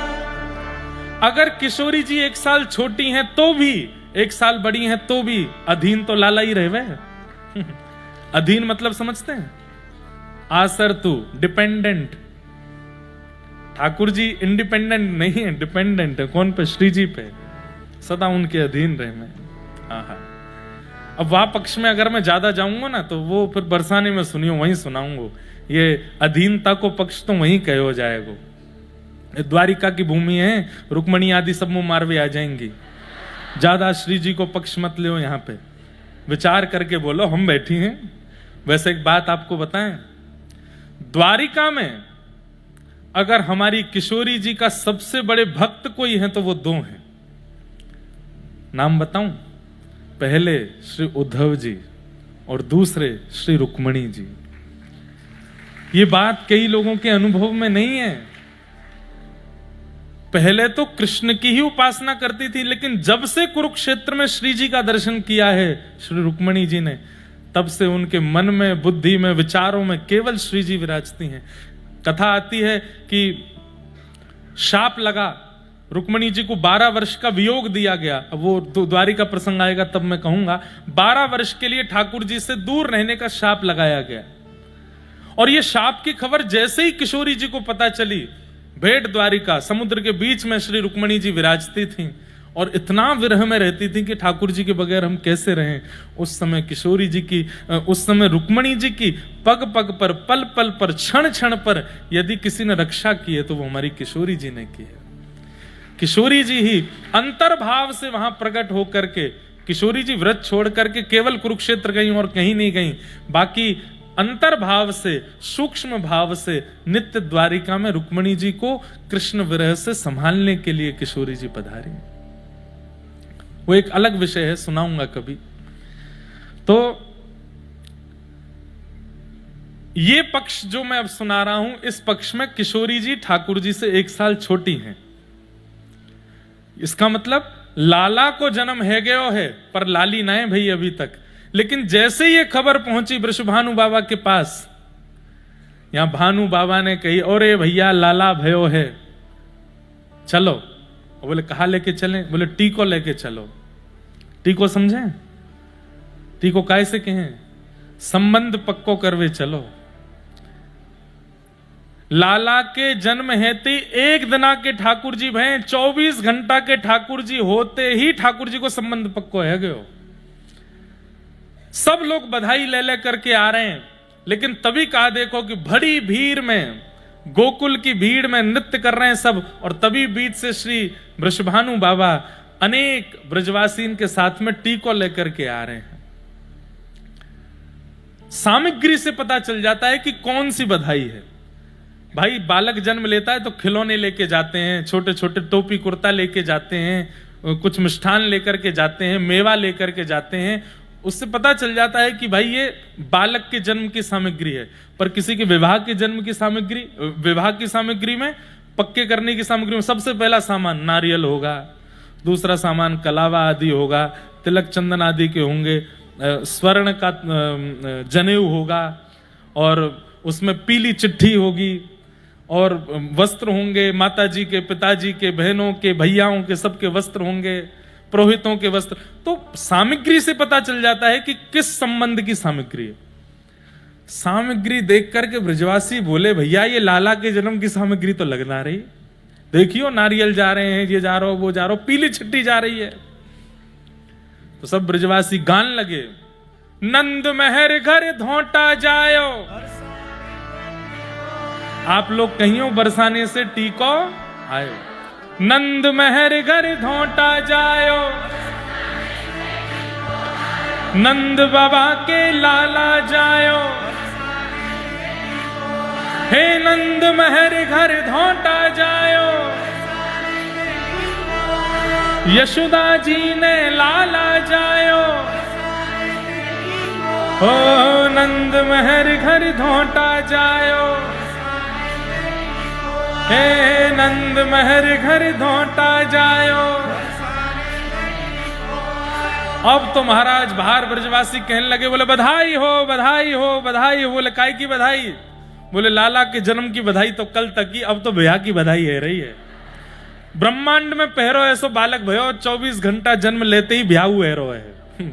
अगर किशोरी जी 1 साल छोटी हैं तो भी, 1 साल बड़ी हैं तो भी अधीन तो लाला ही रहे। अधीन मतलब समझते हैं? आसर तू, डिपेंडेंट। ठाकुर जी इंडिपेंडेंट नहीं है, डिपेंडेंट है। कौन पे? श्री जी पे, सदा उनके अधीन रहे मैं। अब वह पक्ष में अगर मैं ज्यादा जाऊंगा ना तो वो फिर बरसाने में सुनियो, वहीं सुनाऊंगा। ये अधीनता को पक्ष तो वहीं कहो जाएगा। द्वारिका की भूमि है, रुक्मणी आदि सब मुंह मारवे आ जाएंगी। ज्यादा श्री जी को पक्ष मत लो, यहाँ पे विचार करके बोलो, हम बैठी हैं। वैसे एक बात आपको बताएं, द्वारिका में अगर हमारी किशोरी जी का सबसे बड़े भक्त कोई है तो वो 2 हैं। नाम बताऊं? पहले श्री उद्धव जी और दूसरे श्री रुक्मणी जी। ये बात कई लोगों के अनुभव में नहीं है। पहले तो कृष्ण की ही उपासना करती थी, लेकिन जब से कुरुक्षेत्र में श्री जी का दर्शन किया है श्री रुक्मणी जी ने, तब से उनके मन में, बुद्धि में, विचारों में केवल श्री जी विराजती हैं। कथा आती है कि शाप लगा, रुक्मणी जी को 12 वर्ष का वियोग दिया गया। अब वो द्वारिका प्रसंग आएगा तब मैं कहूंगा। 12 वर्ष के लिए ठाकुर जी से दूर रहने का शाप लगाया गया। और ये शाप की खबर जैसे ही किशोरी जी को पता चली, भेंट द्वारिका समुद्र के बीच में श्री रुक्मणी जी विराजती थी और इतना विरह में रहती थी कि ठाकुर जी के बगैर हम कैसे रहें। उस समय किशोरी जी की, उस समय रुक्मणी जी की पग पग पर, पल पल पर, क्षण क्षण पर यदि किसी ने रक्षा की है तो वो हमारी किशोरी जी ने की है। किशोरी जी ही अंतर्भाव से वहां प्रकट होकर के, किशोरी जी व्रत छोड़ करके केवल कुरुक्षेत्र गई और कहीं नहीं गई, बाकी अंतर्भाव से, सूक्ष्म भाव से नित्य द्वारिका में रुक्मणी जी को कृष्ण विरह से संभालने के लिए किशोरी जी पधारी। वो एक अलग विषय है, सुनाऊंगा कभी। तो ये पक्ष जो मैं अब सुना रहा हूं, इस पक्ष में किशोरी जी ठाकुर जी से 1 साल छोटी हैं। इसका मतलब लाला को जन्म है गयो है, पर लाली ना है भाई अभी तक। लेकिन जैसे ये खबर पहुंची वृषभानु बाबा के पास, यहां भानु बाबा ने कही, अरे भैया लाला भयो है, चलो। बोले कहा लेके चलें? बोले टीको लेके चलो। टीको समझे? टीको कैसे कहें? संबंध पक्को करवे चलो। लाला के जन्म हेती 1 दिना के ठाकुर जी भय, 24 घंटा के ठाकुर जी होते ही ठाकुर जी को संबंध पक्को है गयो। सब लोग बधाई ले ले करके आ रहे हैं, लेकिन तभी कहा देखो कि बड़ी भीड़ में, गोकुल की भीड़ में नृत्य कर रहे हैं सब, और तभी बीच से श्री वृषभानु बाबा अनेक ब्रजवासीन के साथ में टीको लेकर के आ रहे हैं। सामग्री से पता चल जाता है कि कौन सी बधाई है। भाई बालक जन्म लेता है तो खिलौने लेके जाते हैं, छोटे छोटे टोपी कुर्ता लेके जाते हैं, कुछ मिष्ठान लेकर के जाते हैं, मेवा लेकर के जाते हैं। उससे पता चल जाता है कि भाई ये बालक के जन्म की सामग्री है। पर किसी के विवाह के जन्म की सामग्री, विवाह की सामग्री में, पक्के करने की सामग्री में सबसे पहला सामान नारियल होगा, दूसरा सामान कलावा आदि होगा, तिलक चंदन आदि के होंगे, स्वर्ण का जनेऊ होगा, और उसमें पीली चिट्ठी होगी, और वस्त्र होंगे, माताजी के, पिताजी के, बहनों के, भैयाओं के, सबके वस्त्र होंगे, पुरोहितों के वस्त्र। तो सामग्री से पता चल जाता है कि किस संबंध की सामग्री है। सामग्री देख करके ब्रजवासी बोले भैया ये लाला के जन्म की सामग्री तो लगना रही, देखियो नारियल जा रहे हैं, ये जा रहा हो वो जा रहा हो, पीली छिट्टी जा रही है। तो सब ब्रजवासी गान लगे, नंद महर घर धोटा जायो। आप लोग कहियो बरसाने से टीको आयो, नंद महर घर धोटा जायो, नंद बाबा के लाला जायो। हे नंद महर घर धोटा जायो, यशोदा जी ने लाला जायो। हो नंद महर घर धोटा जायो, हे नंद महर घर धोटा जायो। अब तो महाराज बाहर ब्रजवासी कहने लगे, बोले बधाई हो बधाई हो बधाई हो। बोले काय की बधाई? बोले लाला के जन्म की बधाई तो कल तक की, अब तो भैया की बधाई है रही है। ब्रह्मांड में पहरो ऐसो बालक भयो, 24 घंटा जन्म लेते ही ब्याह हैरो है।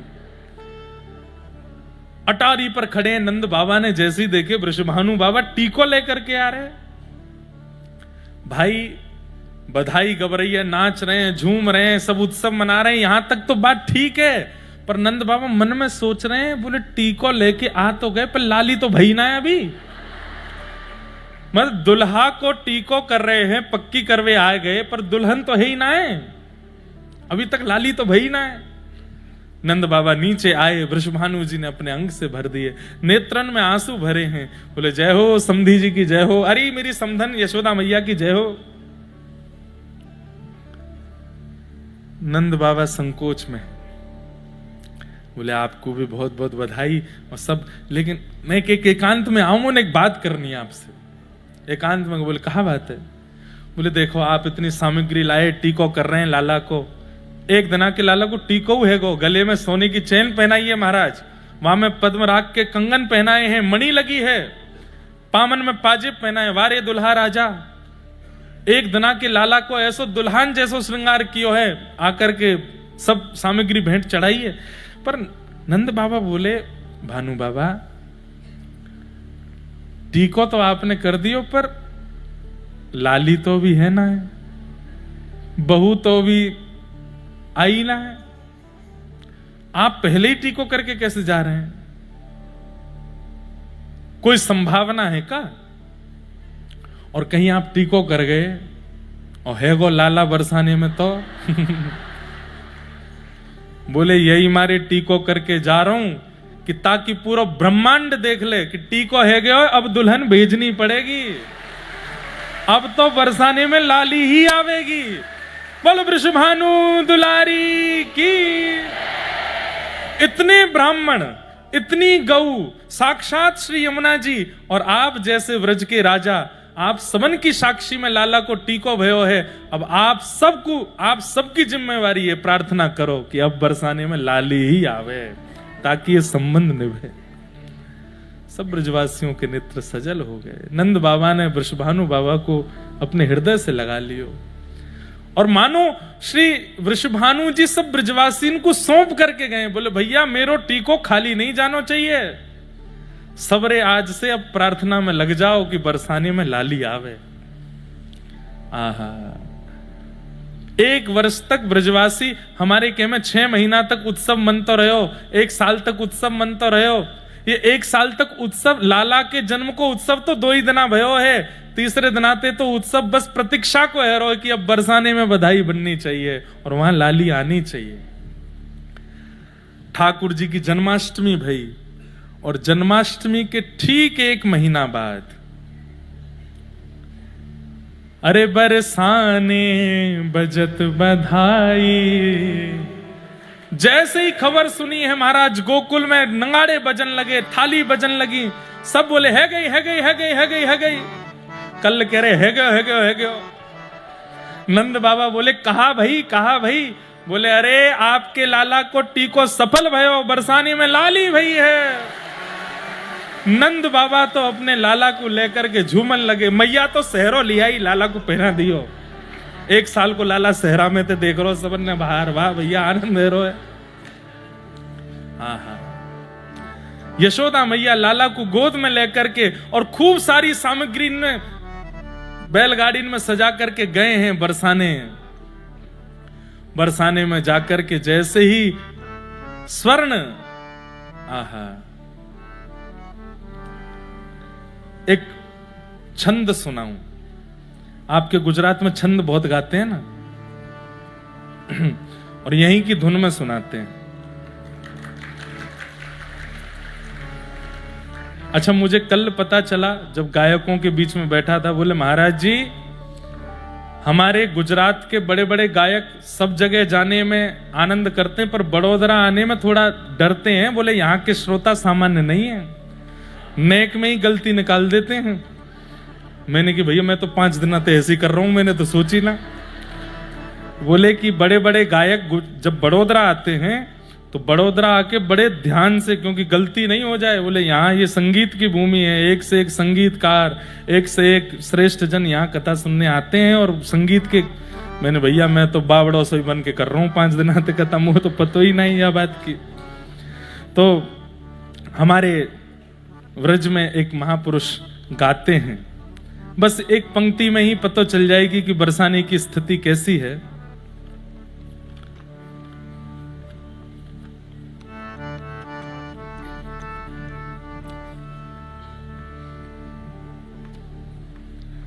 अटारी पर खड़े नंद बाबा ने जैसे ही देखे वृषभानु बाबा टीको लेकर के आ रहे, भाई बधाई गब रही है, नाच रहे हैं, झूम रहे हैं, सब उत्सव मना रहे हैं, यहां तक तो बात ठीक है। पर नंद बाबा मन में सोच रहे हैं, बोले टीको लेके आ तो गए पर लाली तो भई ना है अभी। मतलब दुल्हा को टीको कर रहे हैं, पक्की करवे आ गए, पर दुल्हन तो है ही ना है, अभी तक लाली तो भई ना है। नंद बाबा नीचे आए, वृषभानु जी ने अपने अंग से भर दिए, नेत्रन में आंसू भरे हैं। बोले जय हो समधी जी की जय हो, अरे मेरी समधन यशोदा मैया की जय हो। नंद बाबा संकोच में, बोले आपको भी बहुत बहुत बधाई और सब, लेकिन मैं एकांत में आऊं ना, एक बात करनी है आपसे एकांत में। बोले कहा बात है? बोले देखो आप इतनी सामग्री लाए, टीको कर रहे हैं लाला को, एक दिना के लाला को टीको है गो, गले में सोने की चेन पहनाई है महाराज, वहां में पद्मराग के कंगन पहनाए हैं, मणि लगी है, पामन में पाजेब पहनाए, वारे दुल्हा राजा। एक दिना के लाला को ऐसो दुल्हन जैसो श्रृंगार कियो है, आकर के सब सामग्री भेंट चढ़ाई है। पर नंद बाबा बोले भानु बाबा टीको तो आपने कर दियो, पर लाली तो भी है ना, है बहू तो भी आई ना है, आप पहले ही टीको करके कैसे जा रहे हैं? कोई संभावना है का? और कहीं आप टीको कर गए और है गो लाला बरसाने में तो बोले यही मारे टीको करके जा रहा हूं कि ताकि पूरा ब्रह्मांड देख ले कि टीको है गयो, अब दुल्हन भेजनी पड़ेगी, अब तो बरसाने में लाली ही आवेगी। बोलो वृषभानु दुलारी की। इतने ब्राह्मण, इतनी गऊ, साक्षात श्री यमुना जी और आप जैसे व्रज के राजा, आप सबन की साक्षी में लाला को टीको भयो है। अब आप सबकी जिम्मेवारी है, प्रार्थना करो कि अब बरसाने में लाली ही आवे ताकि ये संबंध निभे। सब ब्रजवासियों के नेत्र सजल हो गए। नंद बाबा ने वृषभानु बाबा को अपने हृदय से लगा लियो और मानो श्री वृषभानु जी सब ब्रजवासी को सौंप करके गए। बोले भैया मेरो टीको खाली नहीं जानो चाहिए, सबरे आज से अब प्रार्थना में लग जाओ कि बरसाने में लाली आवे। आहा, 1 वर्ष तक ब्रजवासी हमारे के में 6 महीना तक उत्सव मनतो रहो, 1 साल तक उत्सव मनतो रहो। ये 1 साल तक उत्सव, लाला के जन्म को उत्सव तो 2 ही दिना भयो है, तीसरे दिनाते तो उत्सव बस प्रतीक्षा को है रो कि अब बरसाने में बधाई बननी चाहिए और वहां लाली आनी चाहिए। ठाकुर जी की जन्माष्टमी भई और जन्माष्टमी के ठीक 1 महीना बाद अरे बरसाने बजत बधाई, जैसे ही खबर सुनी है महाराज गोकुल में नगाड़े बजन लगे, थाली बजन लगी, सब बोले है गई है गई है गई है गई है गई। कल कह रहे है गयो है गयो है गयो। नंद बाबा बोले कहा भाई कहा भाई? बोले अरे आपके लाला को टीको सफल भयो, बरसाने में लाली भई है। नंद बाबा तो अपने लाला को लेकर के झूमन लगे। मैया तो सहरो लिया ही लाला को पहना दियो। 1 साल को लाला सहरा में थे, देख रो सबन ने बाहर, वाह भैया आनंद दे रो है। हाँ हाँ, यशोदा मैया लाला को गोद में लेकर के और खूब सारी सामग्री में बैलगाड़ी में सजा करके गए हैं बरसाने। बरसाने में जाकर के जैसे ही स्वर्ण, आहा, एक छंद सुनाऊं। आपके गुजरात में छंद बहुत गाते हैं ना, और यहीं की धुन में सुनाते हैं। अच्छा, मुझे कल पता चला जब गायकों के बीच में बैठा था, बोले महाराज जी हमारे गुजरात के बड़े बड़े गायक सब जगह जाने में आनंद करते हैं, पर बड़ोदरा आने में थोड़ा डरते हैं। बोले यहाँ के श्रोता सामान्य नहीं है, नेक में ही गलती निकाल देते हैं। मैंने कि भैया मैं तो 5 दिन से ऐसे ही कर रहा हूं, मैंने तो सोची ना। बोले कि बड़े बड़े गायक जब बड़ोदरा आते हैं तो बड़ोदरा आके बड़े ध्यान से, क्योंकि गलती नहीं हो जाए। बोले यहाँ ये संगीत की भूमि है, एक से एक संगीतकार, एक से एक श्रेष्ठ जन यहाँ कथा सुनने आते हैं और संगीत के। मैंने भैया मैं तो बावड़ो से बन के कर रहा हूँ 5 दिन से कथा, मुझे तो पता ही नहीं यह बात की। तो हमारे व्रज में एक महापुरुष गाते हैं, बस एक पंक्ति में ही पता चल जाएगी कि बरसाने की स्थिति कैसी है।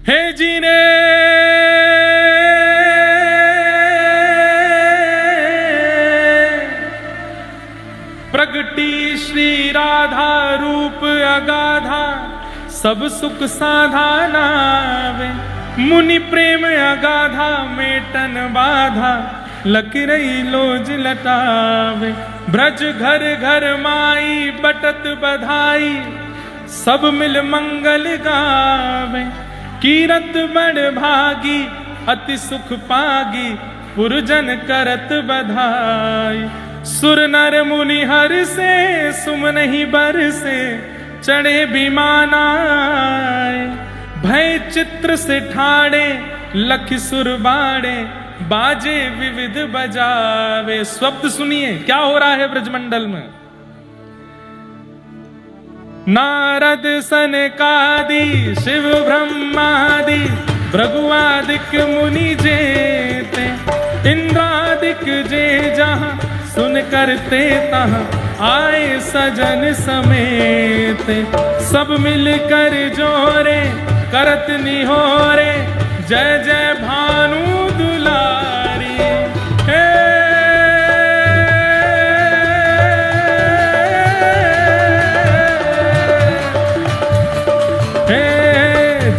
हे जीने प्रगटी श्री राधा रूप अगाधा, सब सुख साधा नावे, मुनि प्रेम अगाधा मेटन बाधा, लकीरई लोज लटावे। ब्रज घर घर माई बटत बधाई, सब मिल मंगल गावे। कीरत बड़ भागी अति सुख पागी, पुरजन करत बधाई। सुर नर मुनि हर से सुमन ही बर से, चढ़े विमानाए। भय चित्र से ठाड़े लख सुर बाड़े, बाजे विविध बजावे। शब्द सुनिए क्या हो रहा है ब्रजमंडल में। नारद सनकादि शिव ब्रह्मादि, भृगुआदिक मुनि जेते। इंद्रादिक जे जहाँ सुन करते तहाँ, आए सजन समेत। सब मिलकर जोरे करत निहोरे, जय जय भानु दुलारी।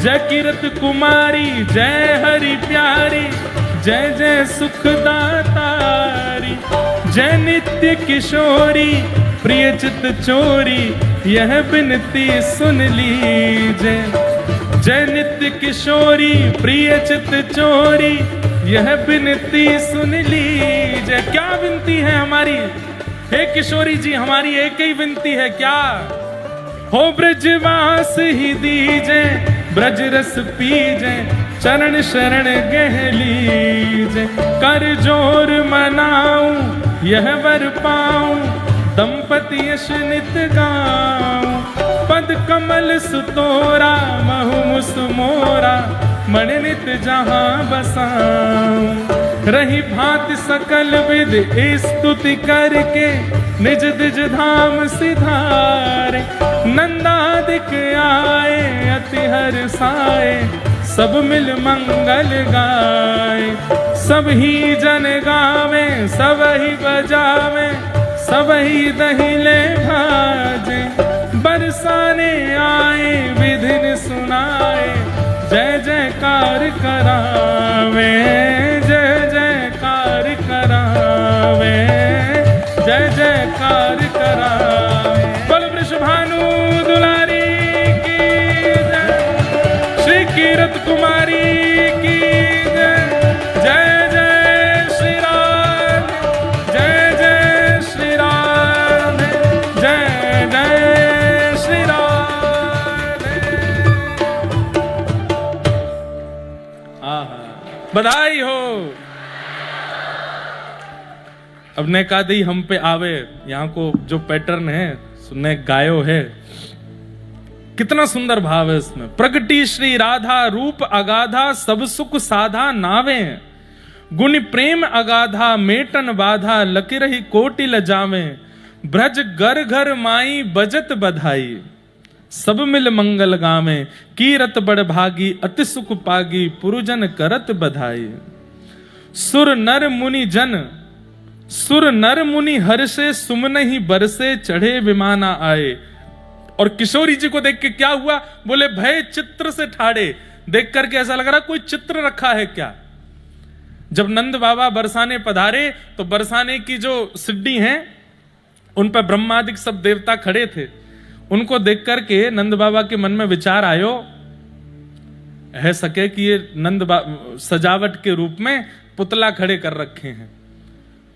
जय कीरत कुमारी जय हरि प्यारी, जय जय सुखदातारी। जय नित्य किशोरी प्रिय चित चोरी, यह बिनती सुन लीजिए। जय नित्य किशोरी प्रिय चित चोरी, यह बिनती सुन लीजिए। क्या विनती है हमारी? हे किशोरी जी, हमारी एक ही विनती है, क्या हो? ब्रजवास ही दीजे, ब्रज रस पीजे, चरण शरण गह लीजे। कर जोर मनाऊं यह वर पाऊं, दंपति यश नित गाऊं। पद कमल सुतोरा महु मुस मोरा, मन नित जहां बसाऊं। रही भांति सकल विध स्तुति करके, निज दिज धाम सिधारे। नंदादिक आए अति हर्षाए, सब मिल मंगल गाए। सब ही जन गावे सब ही बजावे, सब ही दहिले भाजे। बरसाने आए विधिन सुनाए, जय जयकार करावे, जय जयकार करावे, जय जयकार करावे। बोल वृषभानु दुलारी की जय, श्री कीरत कुमारी की जय। जय जय श्री राम, जय जय श्री राम, जय जय श्री राम। बधाई हो। अब ने कहा दी हम पे आवे, यहाँ को जो पैटर्न है सुनने गायो है, कितना सुंदर भाव है इसमें। प्रगटी श्री राधा रूप अगाधा, सब सुख साधा नावे, गुण प्रेम अगाधा मेटन बाधा, लकिरहि कोटि लजावे, ब्रज घर घर माई बजत बधाई, सब मिल मंगल गावे, कीरत बड़ भागी अति सुख पागी, पुरुजन करत बधाई। सुर नर मुनि हर्षे, सुमन ही बरसे, चढ़े विमाना आए। और किशोरी जी को देख के क्या हुआ, बोले भय चित्र से ठाड़े, देख करके ऐसा लग रहा कोई चित्र रखा है क्या। जब नंद बाबा बरसाने पधारे तो बरसाने की जो सिड्डी हैं उन पर ब्रह्मादिक सब देवता खड़े थे। उनको देख करके नंद बाबा के मन में विचार आयो, है सके कि ये सजावट के रूप में पुतला खड़े कर रखे हैं।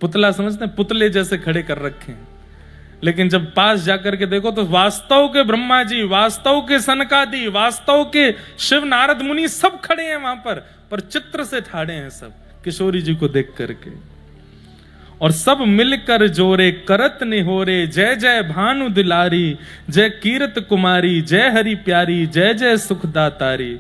पुतला समझते हैं, पुतले जैसे खड़े कर रखे हैं। लेकिन जब पास जाकर के देखो तो वास्तव के ब्रह्मा जी, वास्तव के सनकादि, वास्तव के शिव नारद मुनि सब खड़े हैं वहां पर चित्र से ठाड़े हैं सब किशोरी जी को देख करके। और सब मिलकर जोरे करत निहोरे, जय जय भानु दुलारी, जय कीरत कुमारी, जय हरि प्यारी, जय जय सुखदातारी,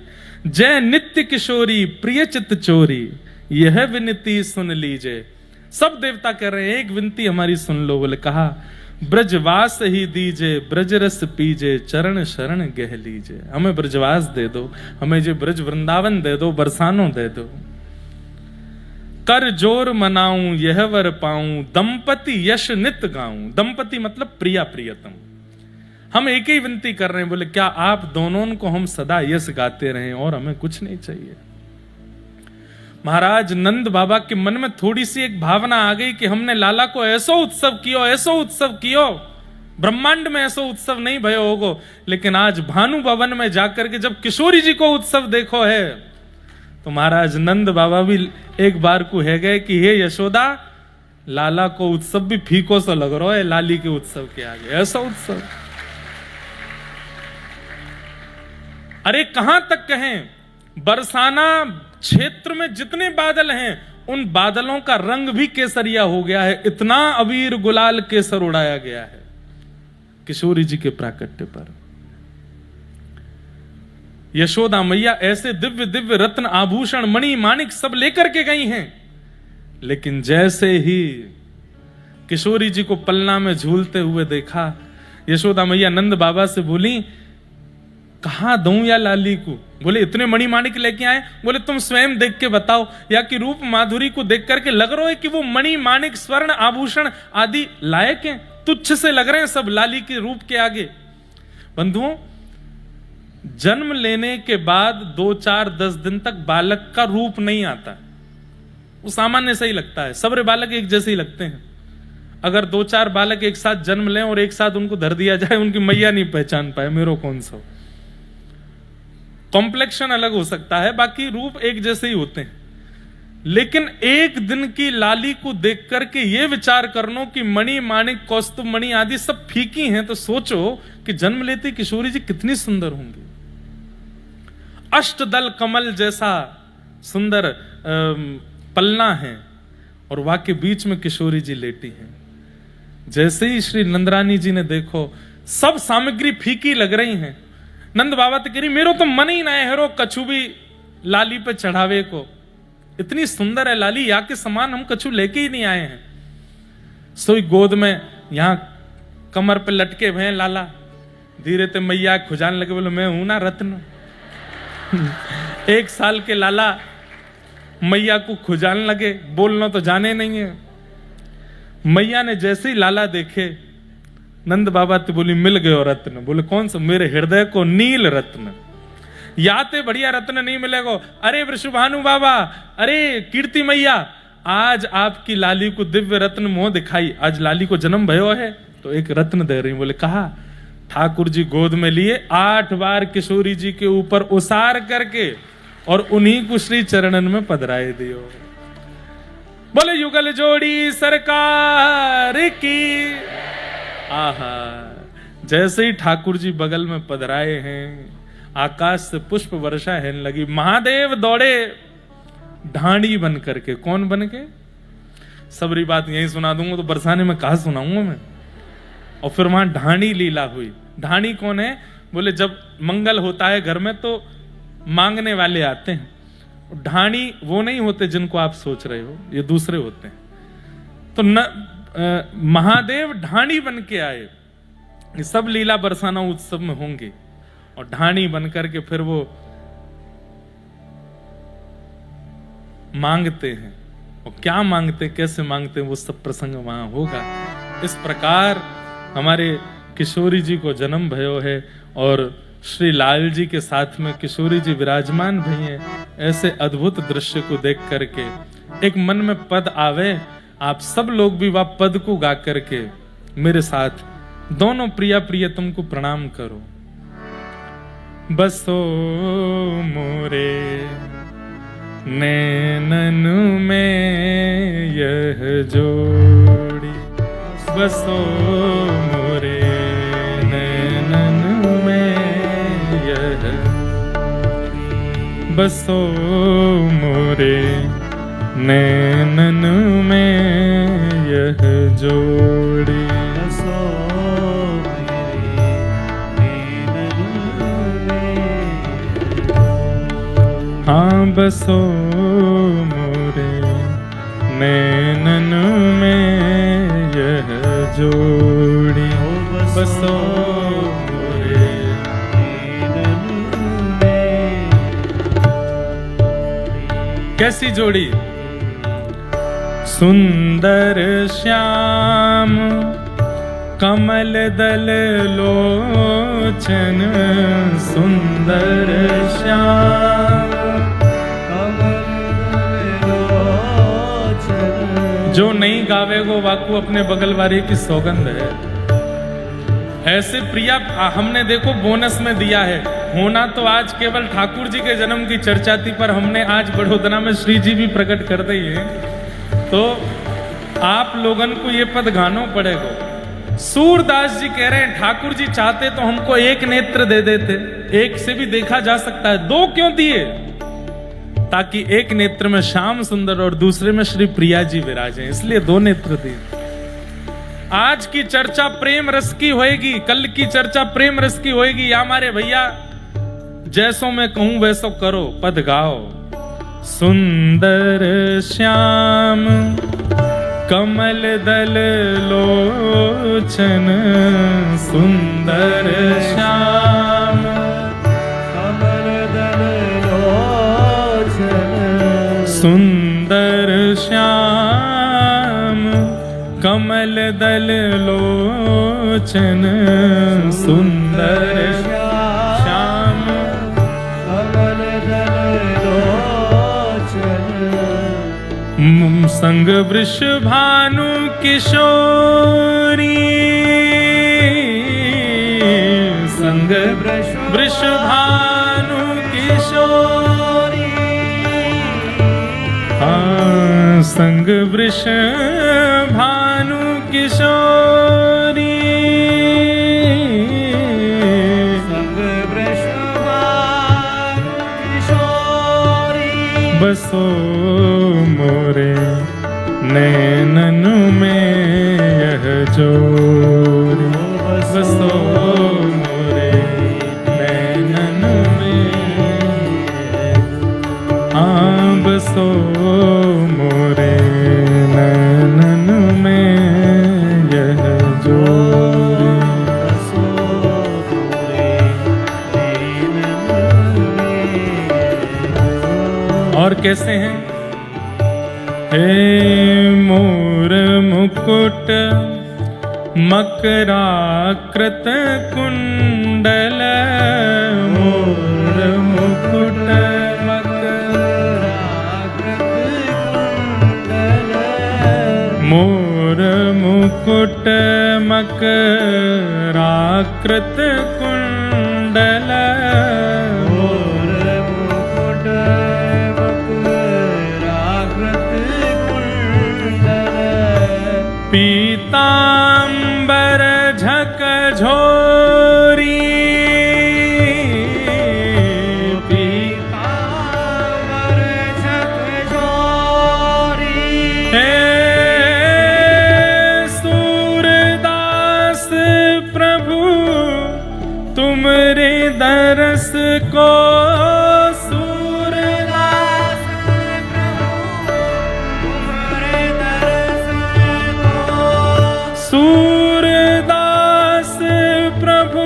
जय नित्य किशोरी प्रिय चित चोरी, यह विनती सुन लीजिए। सब देवता कह रहे हैं एक विनती हमारी सुन लो। बोले कहा ब्रजवास ही दीजे, ब्रज रस पीजे, चरण शरण गह लीजे। हमें ब्रजवास दे दो, हमें जो ब्रज वृंदावन दे दो, बरसानो दे दो। कर जोर मनाऊं यह वर पाऊं, दंपति यश नित गाऊं। दंपति मतलब प्रिया प्रियतम। हम एक ही विनती कर रहे हैं, बोले क्या आप दोनों को हम सदा यश गाते रहें और हमें कुछ नहीं चाहिए। महाराज नंद बाबा के मन में थोड़ी सी एक भावना आ गई कि हमने लाला को ऐसो उत्सव कियो, ब्रह्मांड में ऐसो उत्सव नहीं भयो होगो। लेकिन आज भानु भवन में जाकर के जब किशोरी जी को उत्सव देखो है तो महाराज नंद बाबा भी एक बार को है गए कि हे यशोदा, लाला को उत्सव भी फीको सा लग रहा है लाली के उत्सव के आगे, ऐसा उत्सव। अरे कहां तक कहें, बरसाना क्षेत्र में जितने बादल हैं उन बादलों का रंग भी केसरिया हो गया है। इतना अबीर गुलाल केसर उड़ाया गया है किशोरी जी के प्राकट्य पर। यशोदा मैया ऐसे दिव्य दिव्य रत्न आभूषण मणि माणिक सब लेकर के गई हैं। लेकिन जैसे ही किशोरी जी को पलना में झूलते हुए देखा, यशोदा मैया नंद बाबा से बोली कहां दूं या लाली को। बोले इतने मणि माणिक लेके आए। बोले तुम स्वयं देख के बताओ, या कि रूप माधुरी को देख करके लग रहा है कि वो मणि माणिक स्वर्ण आभूषण आदि लायक हैं, तुच्छ से लग रहे हैं सब लाली के रूप के आगे। बंधुओं, जन्म लेने के बाद 2, 4, 10 दिन तक बालक का रूप नहीं आता, वो सामान्य से ही लगता है। सब बालक एक जैसे ही लगते हैं। अगर 2, 4 बालक एक साथ जन्म लें और एक साथ उनको धर दिया जाए, उनकी मैया नहीं पहचान पाए मेरो कौन सा। कॉम्प्लेक्शन अलग हो सकता है, बाकी रूप एक जैसे ही होते हैं। लेकिन एक दिन की लाली को देख करके ये विचार करनो कि मणि माणिक कौस्तुभ मणि आदि सब फीकी हैं, तो सोचो कि जन्म लेती किशोरी जी कितनी सुंदर होंगी। अष्टदल कमल जैसा सुंदर पलना है और वहां के बीच में किशोरी जी लेटी हैं। जैसे ही श्री नंदरानी जी ने देखो, सब सामग्री फीकी लग रही हैं। नंद बाबा तो कह रही मेरो तो मन ही ना है हेरो कछु भी लाली पे चढ़ावे को, इतनी सुंदर है लाली, या के समान हम कछु लेके ही नहीं आए हैं। सोई गोद में यहां कमर पे लटके हुए लाला, धीरे ते मैया खुजाने लगे, बोले मैं हूं ना रत्न। 1 साल के लाला मैया को खुजाने लगे, बोलना तो जाने नहीं है। मैया ने जैसे ही लाला देखे, नंद बाबा तो बोली मिल गए रत्न। बोले कौन सा? मेरे हृदय को नील रत्न, याते बढ़िया रत्न नहीं मिलेगा। अरे वृषभानु बाबा, अरे कीर्ति मैया, आज आपकी लाली को दिव्य रत्न मोह दिखाई, आज लाली को जन्म भयो है तो एक रत्न दे रही। बोले कहा? ठाकुर जी गोद में लिए 8 बार किशोरी जी के ऊपर उसार करके और उन्हीं को श्री चरणन में पधराए दियो। बोले युगल जोड़ी सरकार की। आहा, जैसे ही ठाकुर जी बगल में पधराए हैं, आकाश से पुष्प वर्षा है लगी। महादेव दौड़े ढांडी बन करके। कौन बन के? सबरी बात यही सुना दूंगा तो बरसाने में कहा सुनाऊंगा मैं। और फिर वहां ढाणी लीला हुई। ढाणी कौन है? बोले जब मंगल होता है घर में तो मांगने वाले आते हैं। ढाणी वो नहीं होते जिनको आप सोच रहे हो, ये दूसरे होते हैं। तो महादेव ढाणी बन के आए। ये सब लीला बरसाना उत्सव में होंगे और ढाणी बनकर के फिर वो मांगते हैं। और क्या मांगते, कैसे मांगते, वो सब प्रसंग वहां होगा। इस प्रकार हमारे किशोरी जी को जन्म भयो है और श्री लाल जी के साथ में किशोरी जी विराजमान भी हैं। ऐसे अद्भुत दृश्य को देख करके एक मन में पद आवे। आप सब लोग भी वह पद को गा करके मेरे साथ दोनों प्रिया प्रियतम को प्रणाम करो। बसो मोरे नैनन में यह जोड़ी, बसो मोरे नैनन में यह, बसो मोरे नैनन में यह जोड़ी, बसो मेरे नैनन में। हाँ बसो मोरे नैनन में यह जोड़ी, बसो मोरे नैनन में। कैसी जोड़ी? सुंदर श्याम कमल दल लोचन, सुंदर श्याम कमल दल लोचन। जो नहीं गावेगो वाकू अपने बगल वाले की सौगंध है। ऐसे प्रिया हमने देखो बोनस में दिया है। होना तो आज केवल ठाकुर जी के जन्म की चर्चा थी, पर हमने आज बड़ोदरा में श्री जी भी प्रकट कर दी है। तो आप लोगन को ये पद गानो पड़ेगा। सूरदास जी कह रहे हैं ठाकुर जी चाहते तो हमको एक नेत्र दे देते, एक से भी देखा जा सकता है, दो क्यों दिए? ताकि एक नेत्र में श्याम सुंदर और दूसरे में श्री प्रिया जी विराजे, इसलिए दो नेत्र दिए। आज की चर्चा प्रेम रस की होएगी, कल की चर्चा प्रेम रस की होएगी। या हमारे भैया जैसो मैं कहूं वैसो करो, पद गाओ। सुंदर श्याम कमल दल लोचन, सुंदर श्याम कमल दल लोचन, सुंदर श्याम कमल दल लोचन, सुंदर श्याम कमल दल लोचन। संग वृष भानु किशोरी, संग वृष भानु किशोरी, हाँ संग वृष भानु किशोरी, संग वृष भानु किशोरी। बसो मोरे नैनन में यह जोड़ी, बसो मोरे नैनन में, हाँ बसो मोरे नैनन में यह जोड़ी, बसो मोरे नैनन में। और कैसे हैं? हे मोर मुकुट मकराकृत कुंडल, मोर मुकुट मकराकृत कुंडल, मोर मुकुट मकराकृत कुंडल, पीतांबर झक झोरी, पीतांबर झक झोरी। हे सूरदास तुमरे दरस को सूरदास सूरदास प्रभु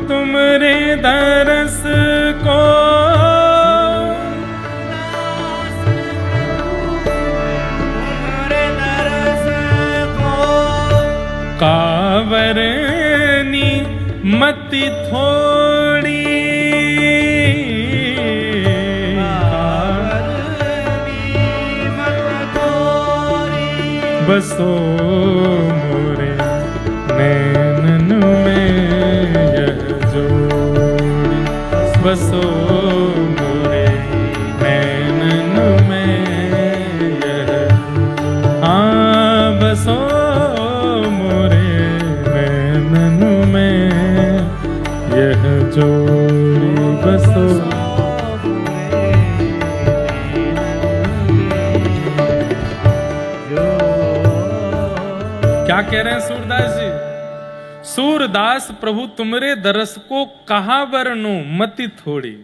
तुमरे दरस को कावरनी मति थोड़ी बसो मोरे नैनन में यह जोड़ी बसो मोरे नैनन में यह बसो यह जोड़ी बसो। क्या कह रहे हैं सूरदास जी? सूरदास प्रभु तुमरे दरस को कहा वर्णो मति थोड़ी।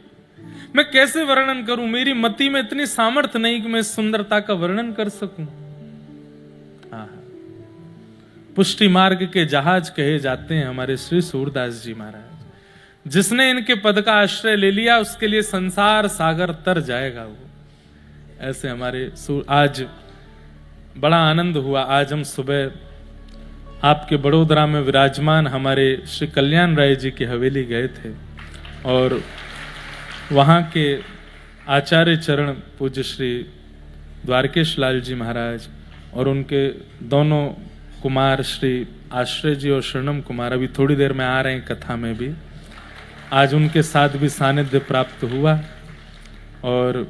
मैं कैसे वर्णन करूं? मेरी मति में इतनी सामर्थ्य नहीं कि मैं सुंदरता का वर्णन कर सकूं। पुष्टि मार्ग के जहाज कहे जाते हैं हमारे श्री सूरदास जी महाराज। जिसने इनके पद का आश्रय ले लिया उसके लिए संसार सागर तर जाएगा वो। ऐसे हमारे आज बड़ा आनंद हुआ। आज हम सुबह आपके बड़ोदरा में विराजमान हमारे श्री कल्याण राय जी की हवेली गए थे और वहां के आचार्य चरण पूज्य श्री द्वारकेश लाल जी महाराज और उनके दोनों कुमार श्री आश्रय जी और शरणम कुमार अभी थोड़ी देर में आ रहे हैं कथा में भी। आज उनके साथ भी सानिध्य प्राप्त हुआ और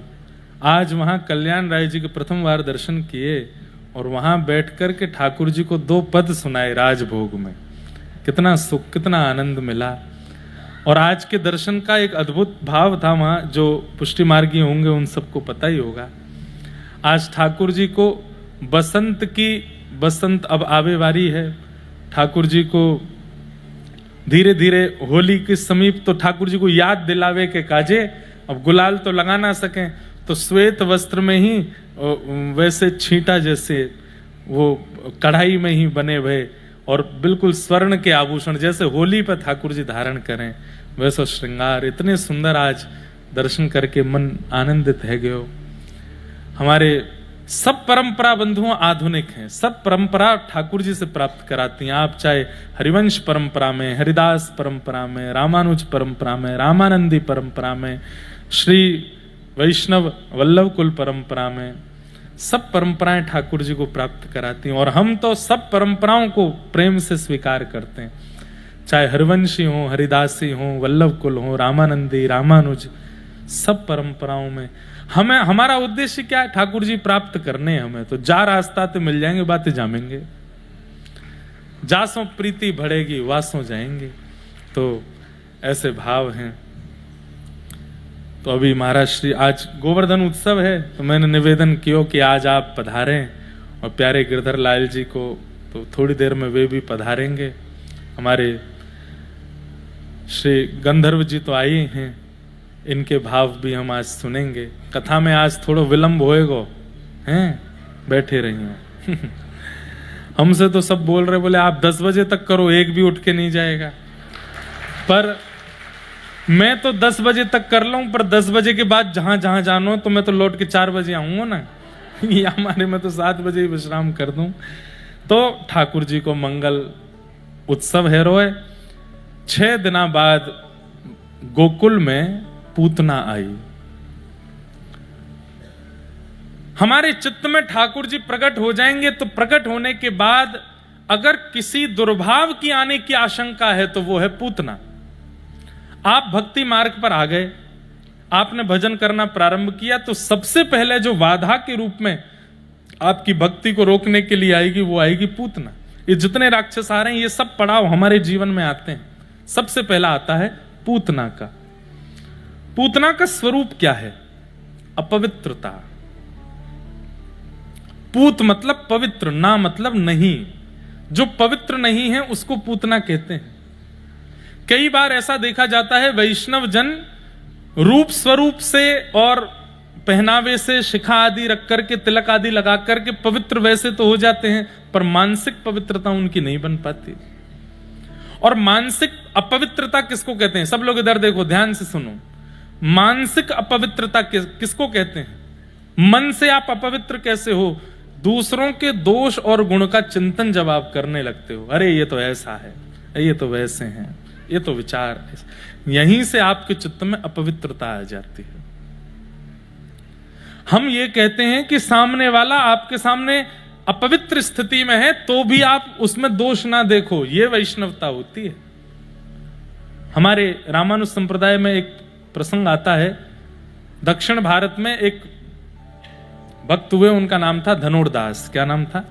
आज वहां कल्याण राय जी के प्रथम बार दर्शन किए और वहां बैठ कर के ठाकुर जी को 2 पद सुनाए राजभोग में। कितना सुख कितना आनंद मिला। और आज के दर्शन का एक अद्भुत भाव था वहां, जो पुष्टि मार्गी होंगे उन सबको पता ही होगा। आज ठाकुर जी को बसंत अब आवे वारी है। ठाकुर जी को धीरे धीरे होली के समीप तो ठाकुर जी को याद दिलावे के काजे। अब गुलाल तो लगा ना सके तो श्वेत वस्त्र में ही वैसे छींटा जैसे वो कढ़ाई में ही बने हुए और बिल्कुल स्वर्ण के आभूषण जैसे होली पर ठाकुर जी धारण करें वैसा श्रृंगार। इतने सुंदर आज दर्शन करके मन आनंदित है गयो। हमारे सब परंपरा बंधुओं आधुनिक हैं। सब परंपरा ठाकुर जी से प्राप्त कराती हैं। आप चाहे हरिवंश परंपरा में, हरिदास परंपरा में, रामानुज परंपरा में, रामानंदी परंपरा में, श्री वैष्णव वल्लभ कुल परंपरा में, सब परंपराएं ठाकुर जी को प्राप्त कराती हैं। और हम तो सब परंपराओं को प्रेम से स्वीकार करते हैं, चाहे हरिवंशी हो, हरिदासी हो, वल्लभ कुल हो, रामानंदी, रामानुज, सब परंपराओं में हमें हमारा उद्देश्य क्या है? ठाकुर जी प्राप्त करने हैं हमें। तो जा रास्ता तो मिल जाएंगे, बातें जामेंगे, जासों प्रीति बढ़ेगी वासों जाएंगे। तो ऐसे भाव हैं। तो अभी महाराज श्री आज गोवर्धन उत्सव है तो मैंने निवेदन किया कि आज आप पधारें और प्यारे गिरधर लाल जी को तो थोड़ी देर में वे भी पधारेंगे। हमारे श्री गंधर्व जी तो आए हैं, इनके भाव भी हम आज सुनेंगे। कथा में आज थोड़ा विलंब होएगा, हैं? बैठे रहिए। हमसे तो सब बोल रहे, बोले आप 10 बजे तक करो, एक भी उठ के नहीं जाएगा। पर मैं तो 10 बजे तक कर लूं, पर 10 बजे के बाद जहां जहां जानो तो मैं तो लौट के 4 बजे आऊंगा ना। या हमारे में तो 7 बजे ही विश्राम कर दूं। तो ठाकुर जी को मंगल उत्सव है रोए। 6 दिना बाद गोकुल में पूतना आई। हमारे चित्त में ठाकुर जी प्रकट हो जाएंगे तो प्रकट होने के बाद अगर किसी दुर्भाव की आने की आशंका है तो वो है पूतना। आप भक्ति मार्ग पर आ गए, आपने भजन करना प्रारंभ किया, तो सबसे पहले जो बाधा के रूप में आपकी भक्ति को रोकने के लिए आएगी वो आएगी पूतना। ये जितने राक्षस आ रहे हैं ये सब पड़ाव हमारे जीवन में आते हैं। सबसे पहला आता है पूतना का। पूतना का स्वरूप क्या है? अपवित्रता। पूत मतलब पवित्र, ना मतलब नहीं। जो पवित्र नहीं है उसको पूतना कहते हैं। कई बार ऐसा देखा जाता है वैष्णव जन रूप स्वरूप से और पहनावे से शिखा आदि रख करके, तिलक आदि लगा करके पवित्र वैसे तो हो जाते हैं, पर मानसिक पवित्रता उनकी नहीं बन पाती। और मानसिक अपवित्रता किसको कहते हैं? सब लोग इधर देखो, ध्यान से सुनो। मानसिक अपवित्रता किसको कहते हैं? मन से आप अपवित्र कैसे हो? दूसरों के दोष और गुण का चिंतन जब आप करने लगते हो, अरे ये तो ऐसा है, ये तो वैसे हैं, ये तो विचार, यहीं से आपके चित्त में अपवित्रता आ जाती है। हम ये कहते हैं कि सामने वाला आपके सामने अपवित्र स्थिति में है तो भी आप उसमें दोष ना देखो, ये वैष्णवता होती है। हमारे रामानुज संप्रदाय में एक प्रसंग आता है। दक्षिण भारत में एक भक्त हुए, उनका नाम था धनुर्दास। क्या नाम था?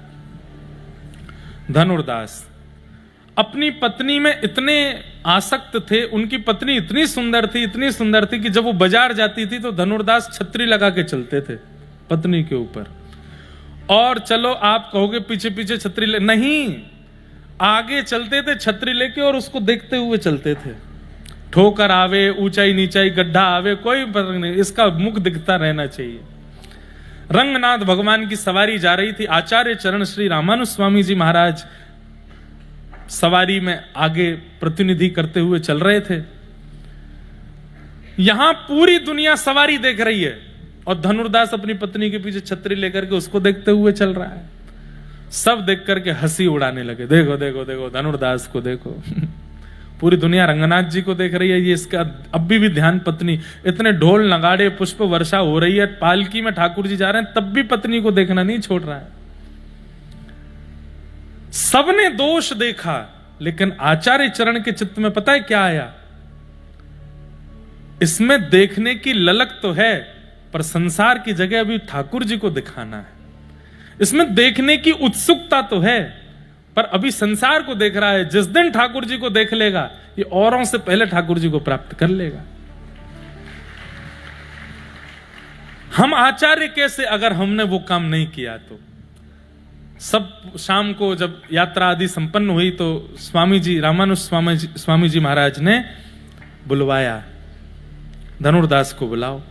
धनुर्दास। अपनी पत्नी में इतने आसक्त थे, उनकी पत्नी इतनी सुंदर थी, इतनी सुंदर थी कि जब वो बाजार जाती थी तो धनुर्दास छतरी लगा के चलते थे पत्नी के ऊपर। और चलो आप कहोगे पीछे पीछे छतरी नहीं, आगे चलते थे छतरी लेके और उसको देखते हुए चलते थे। ठोकर आवे, ऊंचाई नीचाई, गड्ढा आवे, कोई फर्क नहीं, इसका मुख दिखता रहना चाहिए। रंगनाथ भगवान की सवारी जा रही थी, आचार्य चरण श्री रामानुज स्वामी जी महाराज सवारी में आगे प्रतिनिधि करते हुए चल रहे थे। यहां पूरी दुनिया सवारी देख रही है और धनुर्दास अपनी पत्नी के पीछे छतरी लेकर के उसको देखते हुए चल रहा है। सब देख करके हंसी उड़ाने लगे, देखो देखो देखो धनुर्दास को देखो। पूरी दुनिया रंगनाथ जी को देख रही है, ये इसका अब भी ध्यान पत्नी, इतने ढोल नगाड़े पुष्प वर्षा हो रही है, पालकी में ठाकुर जी जा रहे हैं, तब भी पत्नी को देखना नहीं छोड़ रहा है। सबने दोष देखा, लेकिन आचार्य चरण के चित्त में पता है क्या आया? इसमें देखने की ललक तो है, पर संसार की जगह अभी ठाकुर जी को दिखाना है। इसमें देखने की उत्सुकता तो है, पर अभी संसार को देख रहा है। जिस दिन ठाकुर जी को देख लेगा, ये औरों से पहले ठाकुर जी को प्राप्त कर लेगा। हम आचार्य कैसे, अगर हमने वो काम नहीं किया तो? सब शाम को जब यात्रा आदि संपन्न हुई तो स्वामी जी, रामानुज स्वामी जी महाराज ने बुलवाया, धनुर्दास को बुलाओ।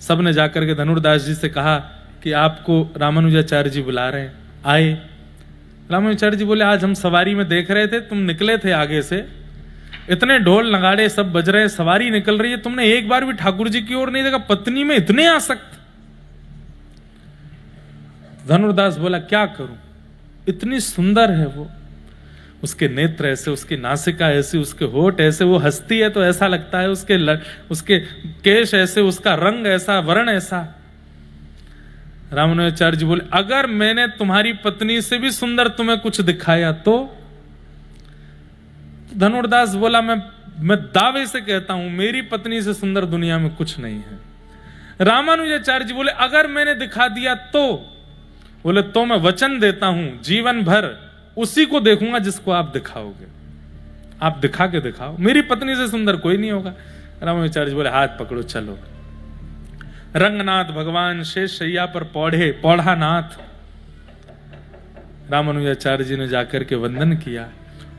सबने जाकर के धनुर्दास जी से कहा कि आपको रामानुजाचार्य जी बुला रहे हैं। आए। रामानुजाचार्य जी बोले, आज हम सवारी में देख रहे थे, तुम निकले थे आगे से, इतने ढोल नगाड़े सब बज रहे, सवारी निकल रही है, तुमने एक बार भी ठाकुर जी की ओर नहीं देखा, पत्नी में इतने आसक्त। धनुर्दास बोला, क्या करूं, इतनी सुंदर है वो, उसके नेत्र ऐसे, उसकी नासिका ऐसी, उसके होठ ऐसे, वो हंसती है तो ऐसा लगता है, उसके केश ऐसे, उसका रंग ऐसा, वर्ण ऐसा। रामानुजाचार्य जी बोले, अगर मैंने तुम्हारी पत्नी से भी सुंदर तुम्हें कुछ दिखाया तो? धनुर्दास बोला, मैं दावे से कहता हूं मेरी पत्नी से सुंदर दुनिया में कुछ नहीं है। रामानुजाचार्य जी बोले, अगर मैंने दिखा दिया तो? बोले, तो मैं वचन देता हूं जीवन भर उसी को देखूंगा जिसको आप दिखाओगे। आप दिखा के दिखाओ, मेरी पत्नी से सुंदर कोई नहीं होगा। रामानुजाचार्य जी बोले, हाथ पकड़ो चलो। रंगनाथ भगवान शेष शैया पर पौढ़ा नाथ। रामानुजाचार्य जी ने जाकर के वंदन किया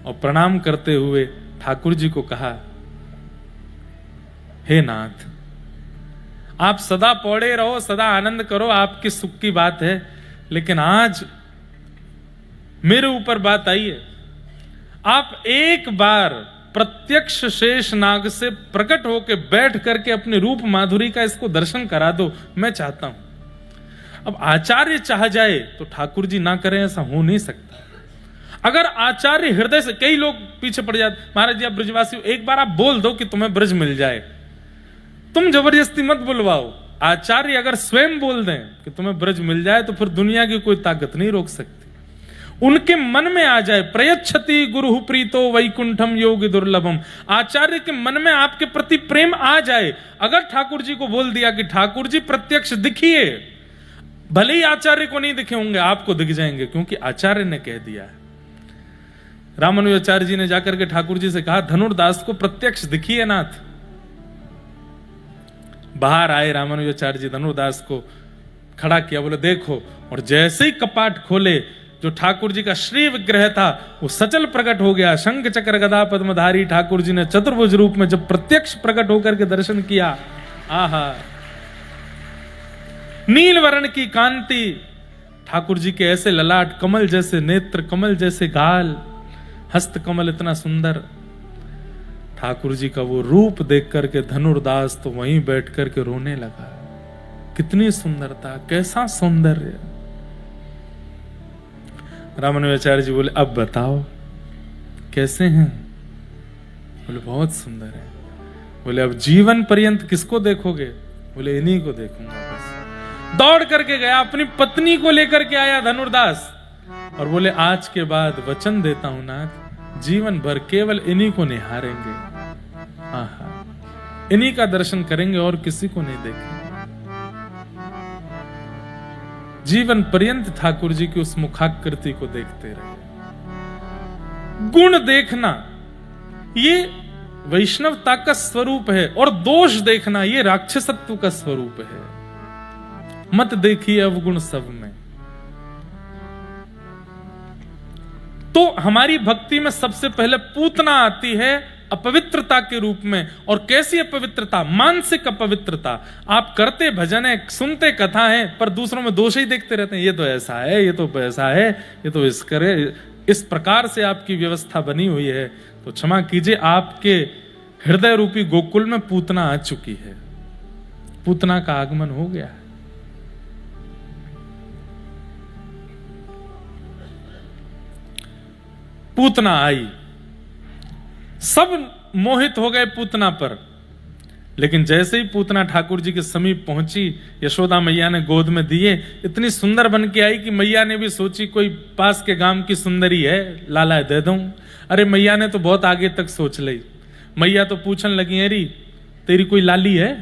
और प्रणाम करते हुए ठाकुर जी को कहा, हे नाथ, आप सदा पौड़े रहो, सदा आनंद करो, आपकी सुख की बात है, लेकिन आज मेरे ऊपर बात आई है। आप एक बार प्रत्यक्ष शेष नाग से प्रकट होकर बैठ करके अपने रूप माधुरी का इसको दर्शन करा दो, मैं चाहता हूं। अब आचार्य चाह जाए तो ठाकुर जी ना करें, ऐसा हो नहीं सकता। अगर आचार्य हृदय से, कई लोग पीछे पड़ जाते, महाराज जी आप ब्रजवासी हो, एक बार आप बोल दो कि तुम्हें ब्रज मिल जाए, तुम जबरदस्ती मत बुलवाओ। आचार्य अगर स्वयं बोल दें कि तुम्हें ब्रज मिल जाए तो फिर दुनिया की कोई ताकत नहीं रोक सकती। उनके मन में आ जाए, प्रयच्छति गुरु प्रीतो वैकुंठम योगी दुर्लभम, आचार्य के मन में आपके प्रति प्रेम आ जाए। अगर ठाकुर जी को बोल दिया कि ठाकुर जी प्रत्यक्ष दिखिए, भले ही आचार्य को नहीं दिखे होंगे, आपको दिख जाएंगे, क्योंकि आचार्य ने कह दिया है। रामानुजाचार्य जी ने जाकर के ठाकुर जी से कहा, धनुर्दास को प्रत्यक्ष दिखिए नाथ। बाहर आए रामानुजाचार्य जी, धनुर्दास को खड़ा किया, बोले देखो, और जैसे ही कपाट खोले जो ठाकुर जी का श्री विग्रह था वो सचल प्रकट हो गया। शंख चक्र गदा पद्मधारी ठाकुर जी ने चतुर्भुज रूप में जब प्रत्यक्ष प्रकट होकर के दर्शन किया, आहा, नील वर्ण की कांति, ठाकुर जी के ऐसे ललाट, कमल जैसे नेत्र, कमल जैसे गाल, हस्त कमल इतना सुंदर। ठाकुर जी का वो रूप देख करके धनुर्दास तो वहीं बैठ करके रोने लगा। कितनी सुंदरता, कैसा सौंदर्य। रामानुजाचार्य जी बोले, अब बताओ कैसे हैं? बोले बहुत सुंदर है। बोले अब जीवन पर्यंत किसको देखोगे? बोले इन्हीं को देखूंगा बस। दौड़ करके गया, अपनी पत्नी को लेकर के आया धनुर्दास, और बोले आज के बाद वचन देता हूं नाथ, जीवन भर केवल इन्हीं को निहारेंगे, आहा, इन्हीं का दर्शन करेंगे और किसी को नहीं देखेंगे। जीवन पर्यंत ठाकुर जी की उस मुखाकृति को देखते रहे। गुण देखना ये वैष्णवता का स्वरूप है, और दोष देखना ये राक्षसत्व का स्वरूप है। मत देखिए अवगुण सब में। तो हमारी भक्ति में सबसे पहले पूतना आती है अपवित्रता के रूप में। और कैसी अपवित्रता? मानसिक अपवित्रता। आप करते भजन है, सुनते कथा है, पर दूसरों में दोष ही देखते रहते हैं। ये तो ऐसा है, ये तो ऐसा है, ये तो इस करे, इस प्रकार से आपकी व्यवस्था बनी हुई है। तो क्षमा कीजिए, आपके हृदय रूपी गोकुल में पूतना आ चुकी है, पूतना का आगमन हो गया है। पूतना आई, सब मोहित हो गए पूतना पर। लेकिन जैसे ही पूतना ठाकुर जी के समीप पहुंची, यशोदा मैया ने गोद में दिए। इतनी सुंदर बन के आई कि मैया ने भी सोची कोई पास के गांव की सुंदरी है, लाला दे दूं। अरे मैया ने तो बहुत आगे तक सोच ली। मैया तो पूछने लगी, अरे तेरी कोई लाली है?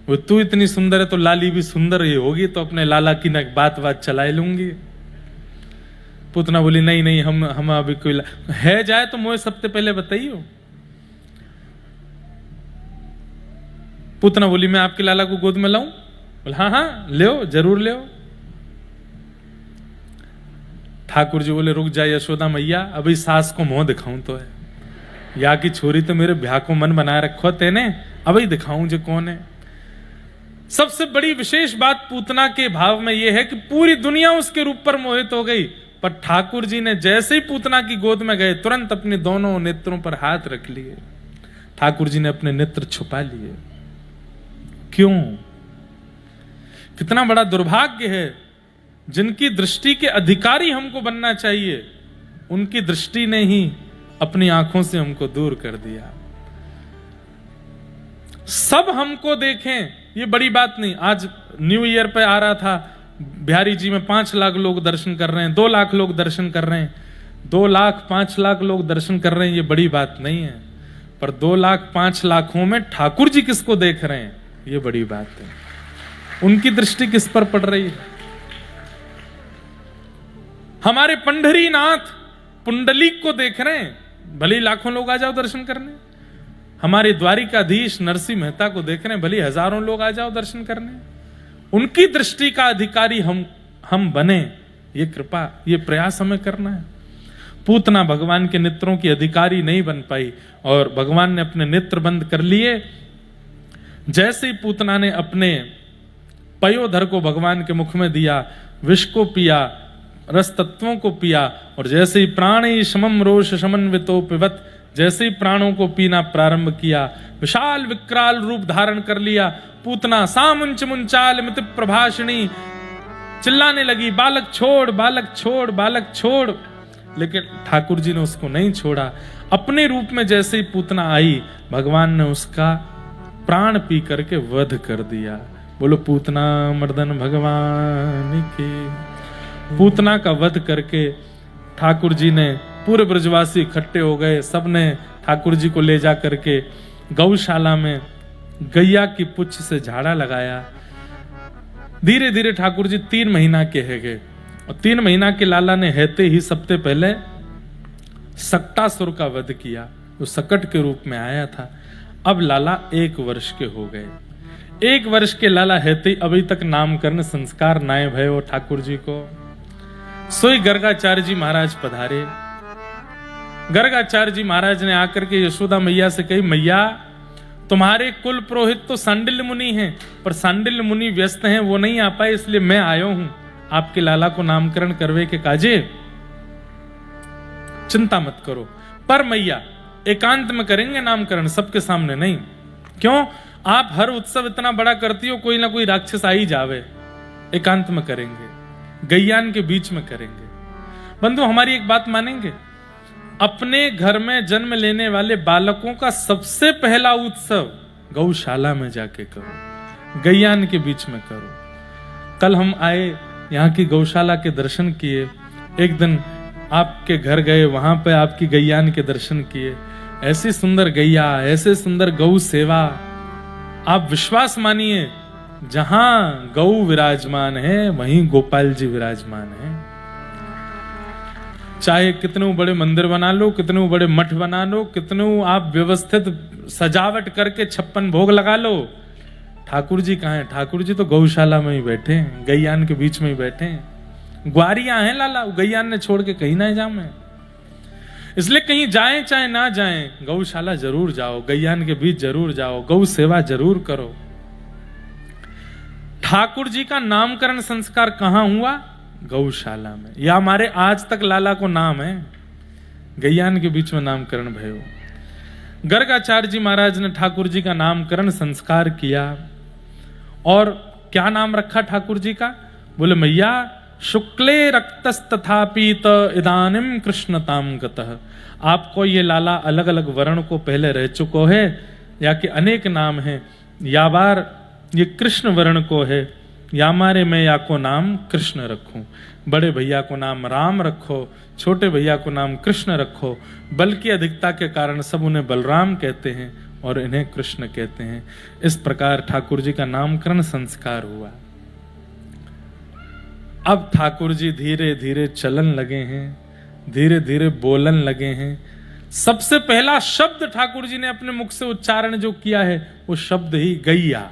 वो तू इतनी सुंदर है तो लाली भी सुंदर ही होगी, तो अपने लाला की न बात चलाए लूंगी। पूतना बोली, नहीं नहीं, हम अभी कोई है जाए तो मुझे सबसे पहले बताइयो। पूतना बोली, मैं आपके लाला को गोद में लाऊं? बोले हाँ हाँ ले, जरूर ले। ठाकुर जी बोले, रुक जाए यशोदा मैया, अभी सास को मुंह दिखाऊं तो है। या की छोरी तो मेरे ब्याह को मन बनाए रखो तेने, अभी दिखाऊं जो कौन है। सबसे बड़ी विशेष बात पूतना के भाव में यह है कि पूरी दुनिया उसके रूप पर मोहित हो गई, पर ठाकुर जी ने जैसे ही पूतना की गोद में गए, तुरंत अपने दोनों नेत्रों पर हाथ रख लिए। ठाकुर जी ने अपने नेत्र छुपा लिए। क्यों? कितना बड़ा दुर्भाग्य है। जिनकी दृष्टि के अधिकारी हमको बनना चाहिए, उनकी दृष्टि ने ही अपनी आंखों से हमको दूर कर दिया। सब हमको देखें ये बड़ी बात नहीं। आज न्यू ईयर पे आ रहा था, बिहारी जी में 5 लाख लोग दर्शन कर रहे हैं, 2 लाख लोग दर्शन कर रहे हैं। 2 लाख 5 लाख लोग दर्शन कर रहे हैं, ये बड़ी बात नहीं है। पर 2 लाख 5 लाखों में ठाकुर जी किसको देख रहे हैं, ये बड़ी बात है। उनकी दृष्टि किस पर पड़ रही है? हमारे पंढरीनाथ पुंडलीक को देख रहे हैं, भले ही लाखों लोग आ जाओ दर्शन करने। हमारे द्वारिकाधीश नरसिंह मेहता को देख रहे हैं, भले हजारों लोग आ जाओ दर्शन करने। उनकी दृष्टि का अधिकारी हम बने, ये कृपा, ये प्रयास हमें करना है। पूतना भगवान के नेत्रों की अधिकारी नहीं बन पाई, और भगवान ने अपने नेत्र बंद कर लिए। जैसे ही पूतना ने अपने पयोधर को भगवान के मुख में दिया, विष को पिया, रस तत्वों को पिया, और जैसे ही प्राणी समम रोष समन्वितो पिबत, जैसे ही प्राणों को पीना प्रारंभ किया, विशाल विकराल रूप धारण कर लिया। पूतना सामुंच मुंचाल मित प्रभाषिणी चिल्लाने लगी, बालक छोड़, बालक छोड़, बालक छोड़। लेकिन ठाकुर जी ने उसको नहीं छोड़ा। अपने रूप में जैसे ही पूतना आई, भगवान ने उसका प्राण पी करके वध कर दिया। बोलो पूतना मर्दन भगवान के। पूतना का वध करके ठाकुर जी ने, पूरे ब्रजवासी इकट्ठे हो गए, सबने ठाकुर जी को ले जा करके गौशाला में गैया की पुच्छ से झाड़ा लगाया। धीरे धीरे ठाकुर जी 3 महीना के है गए, और 3 महीना के लाला ने हेते ही सबसे पहले सक्टासुर का वध किया, जो सकट के रूप में आया था। अब लाला 1 वर्ष के हो गए। 1 वर्ष के लाला हेते अभी तक नामकरण संस्कार नाय भयो ठाकुर जी को। सोई गर्गाचार्य जी महाराज पधारे। गर्गाचार्य जी महाराज ने आकर के यशोदा मैया से कही, मैया तुम्हारे कुल पुरोहित तो सांडिल्य मुनि हैं, पर सांडिल्य मुनि व्यस्त हैं, वो नहीं आ पाए, इसलिए मैं आया हूं आपके लाला को नामकरण करवे के काजे। चिंता मत करो, पर मैया एकांत में करेंगे नामकरण, सबके सामने नहीं। क्यों? आप हर उत्सव इतना बड़ा करती हो, कोई ना कोई राक्षस आ ही जावे। एकांत में करेंगे, गैयान के बीच में करेंगे। बंधु हमारी एक बात मानेंगे, अपने घर में जन्म लेने वाले बालकों का सबसे पहला उत्सव गौशाला में जाके करो, गैयान के बीच में करो। कल हम आए, यहाँ की गौशाला के दर्शन किए, एक दिन आपके घर गए, वहां पे आपकी गैयान के दर्शन किए। ऐसी सुंदर गैया, ऐसे सुंदर गौ सेवा, आप विश्वास मानिए जहां गौ विराजमान है वहीं गोपाल जी विराजमान है। चाहे कितने बड़े मंदिर बना लो, कितने बड़े मठ बना लो, कितने आप व्यवस्थित सजावट करके 56 भोग लगा लो, ठाकुर जी कहाँ हैं? ठाकुर जी तो गौशाला में ही बैठे हैं, गैयान के बीच में ही बैठे हैं। ग्वारियां हैं लाला, गैयान ने छोड़ के कहीं ना जाए। इसलिए कहीं जाएं चाहे ना जाएं, गौशाला जरूर जाओ, गैयान के बीच जरूर जाओ, गौ सेवा जरूर करो। ठाकुर जी का नामकरण संस्कार कहां हुआ? गौशाला में। या हमारे आज तक लाला को नाम है, गैयान के बीच में नामकरण भयो। गर्गाचार्य जी महाराज ने ठाकुर जी का नामकरण संस्कार किया। और क्या नाम रखा ठाकुर जी का? बोले मैया शुक्ले रक्तस्तथापीत इदानिम कृष्णताम गतः। आपको ये लाला अलग अलग वर्ण को पहले रह चुको है, या कि अनेक नाम है, या बार ये कृष्ण वर्ण को है, या मारे मैं या को नाम कृष्ण रखूं। बड़े भैया को नाम राम रखो, छोटे भैया को नाम कृष्ण रखो। बल की अधिकता के कारण सब उन्हें बलराम कहते हैं और इन्हें कृष्ण कहते हैं। इस प्रकार ठाकुर जी का नामकरण संस्कार हुआ। अब ठाकुर जी धीरे धीरे चलन लगे हैं, धीरे धीरे बोलन लगे हैं। सबसे पहला शब्द ठाकुर जी ने अपने मुख से उच्चारण जो किया है वो शब्द ही गैया।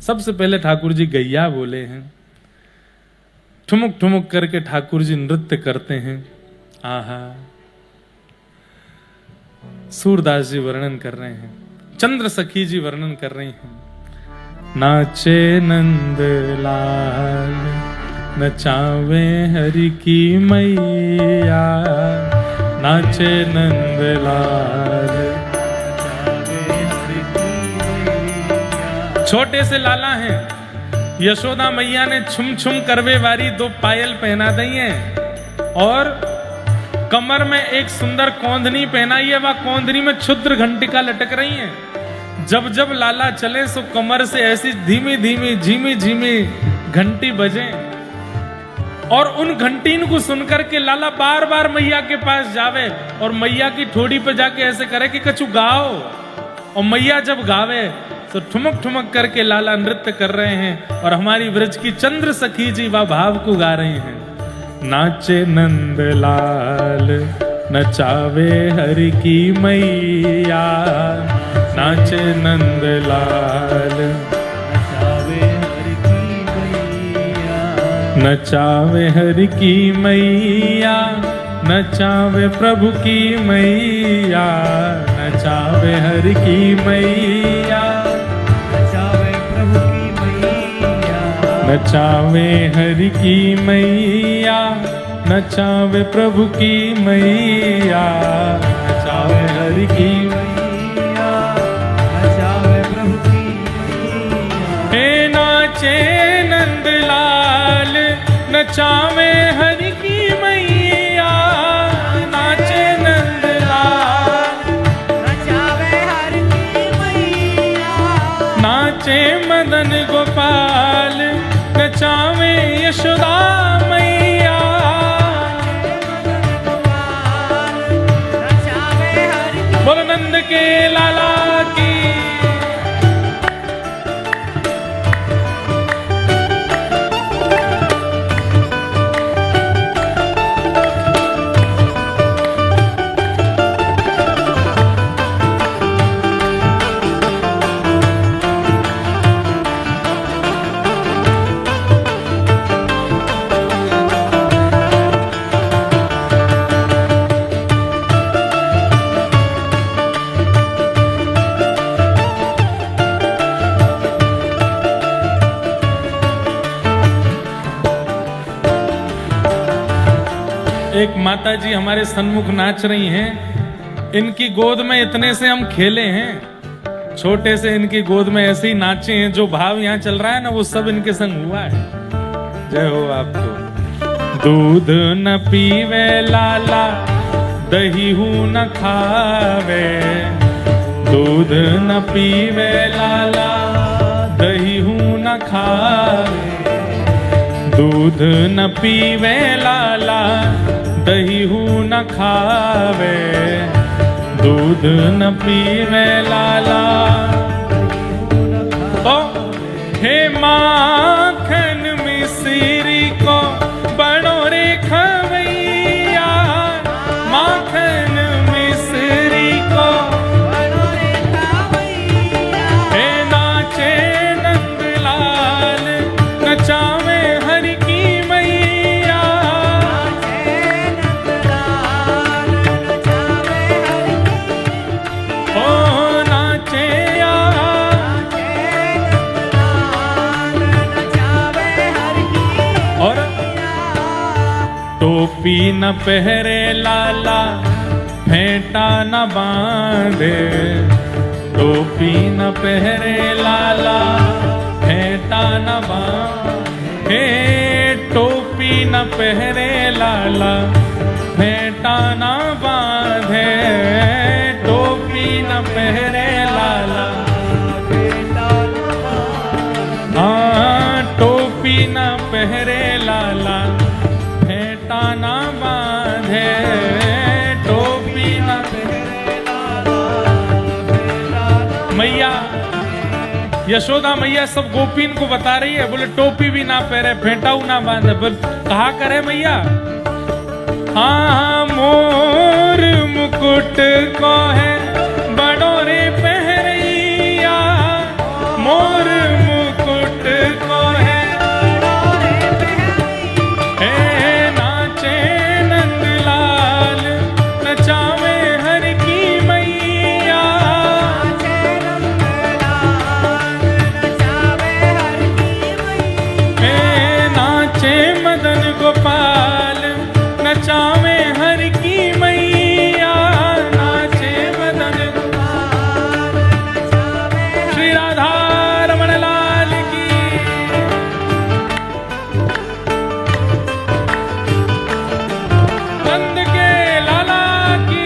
सबसे पहले ठाकुर जी गैया बोले हैं। ठुमुक ठुमुक करके ठाकुर जी नृत्य करते हैं। आहा, सूरदास जी वर्णन कर रहे हैं, चंद्र सखी जी वर्णन कर रही हैं। नाचे नंद लाल नचावे हरि की मैया, नाचे नंद लाल। छोटे से लाला हैं, यशोदा मैया ने छुम छुम करवे वारी 2 पायल पहना दी हैं और कमर में एक सुंदर कौंधनी पहनाई है। वह कौंधनी में क्षुद्र घंटिका लटक रही है। जब जब लाला चले सो कमर से ऐसी धीमी धीमी झीमी झीमी घंटी बजे, और उन घंटीन को सुनकर के लाला बार बार मैया के पास जावे और मैया की ठोड़ी पे जाके ऐसे करे कि कछु गाओ। और मैया जब गावे तो ठुमक ठुमक करके लाला नृत्य कर रहे हैं और हमारी ब्रज की चंद्र सखी जी वह भाव को गा रही हैं। नाचे नंद लाल नचावे हरि की मैया, नाचे नंद लाल नचावे हरि की मैया, नचावे प्रभु की मैया, नचावे हरि की मैया, नचावे प्रभु की मैया, नचावे हरि की मैया, नचावे प्रभु की मैया, नचावे हरि की मैया, नचावे प्रभु की मैया। हे नाचे नंदलाल नचावे हरि की मैया, नाचे नंदलाल नचावे हरि की मैया, नाचे मदन गोपाल नचावे यशोदा मैया, बोलो नंद के लाला की। माता जी हमारे सन्मुख नाच रही हैं, इनकी गोद में इतने से हम खेले हैं, छोटे से इनकी गोद में ऐसे ही नाचे हैं। जो भाव यहाँ चल रहा है ना, वो सब इनके संग हुआ है। जय हो आपको। दूध न पीवे लाला, दही न खावे, दूध न पीवे लाला, दही न खावे, दूध न पीवे लाला, दही न खावे, दूध न पीवे लाला। ओ हे माखन मिश्री को बड़ो रे खवैया, माखन मिश्री को बड़ो रे खवैया, हे नाचे नंदलाल, नचावे हरि की मैया, नाचे नंदलाल, नचावे हरि की, ओ नाचे और टोपी न पहरे लाला, फेंटा न बांधे, टोपी न पहरे लाला, फेंटा न बांधे, टोपी न पहरे लाला, फेंटा न बांधे, टोपी न पहरे लाला, हाँ टोपी न पहरे लाला, फेंटा न बांधे, टोपी न पहरे लाला। मैया यशोदा मैया सब गोपीन को बता रही है, बोले टोपी भी ना पहरे, फेंटाऊ ना बांधे, कहा करे मैया। हाँ मोर मुकुट को है बड़ो रे पहरैया, मोर मुकुट को है बड़ो रे पहरैया, हे नाचे नंदलाल, नचावे हर की मैया, नाचे नंदलाल, नचावे हर की मैया, हे नाचे मदन गोपाल, नचावे हर की मैया, नाचे मदन गोपाल, नचावे श्री राधा रमण लाल की। नंद के लाला की।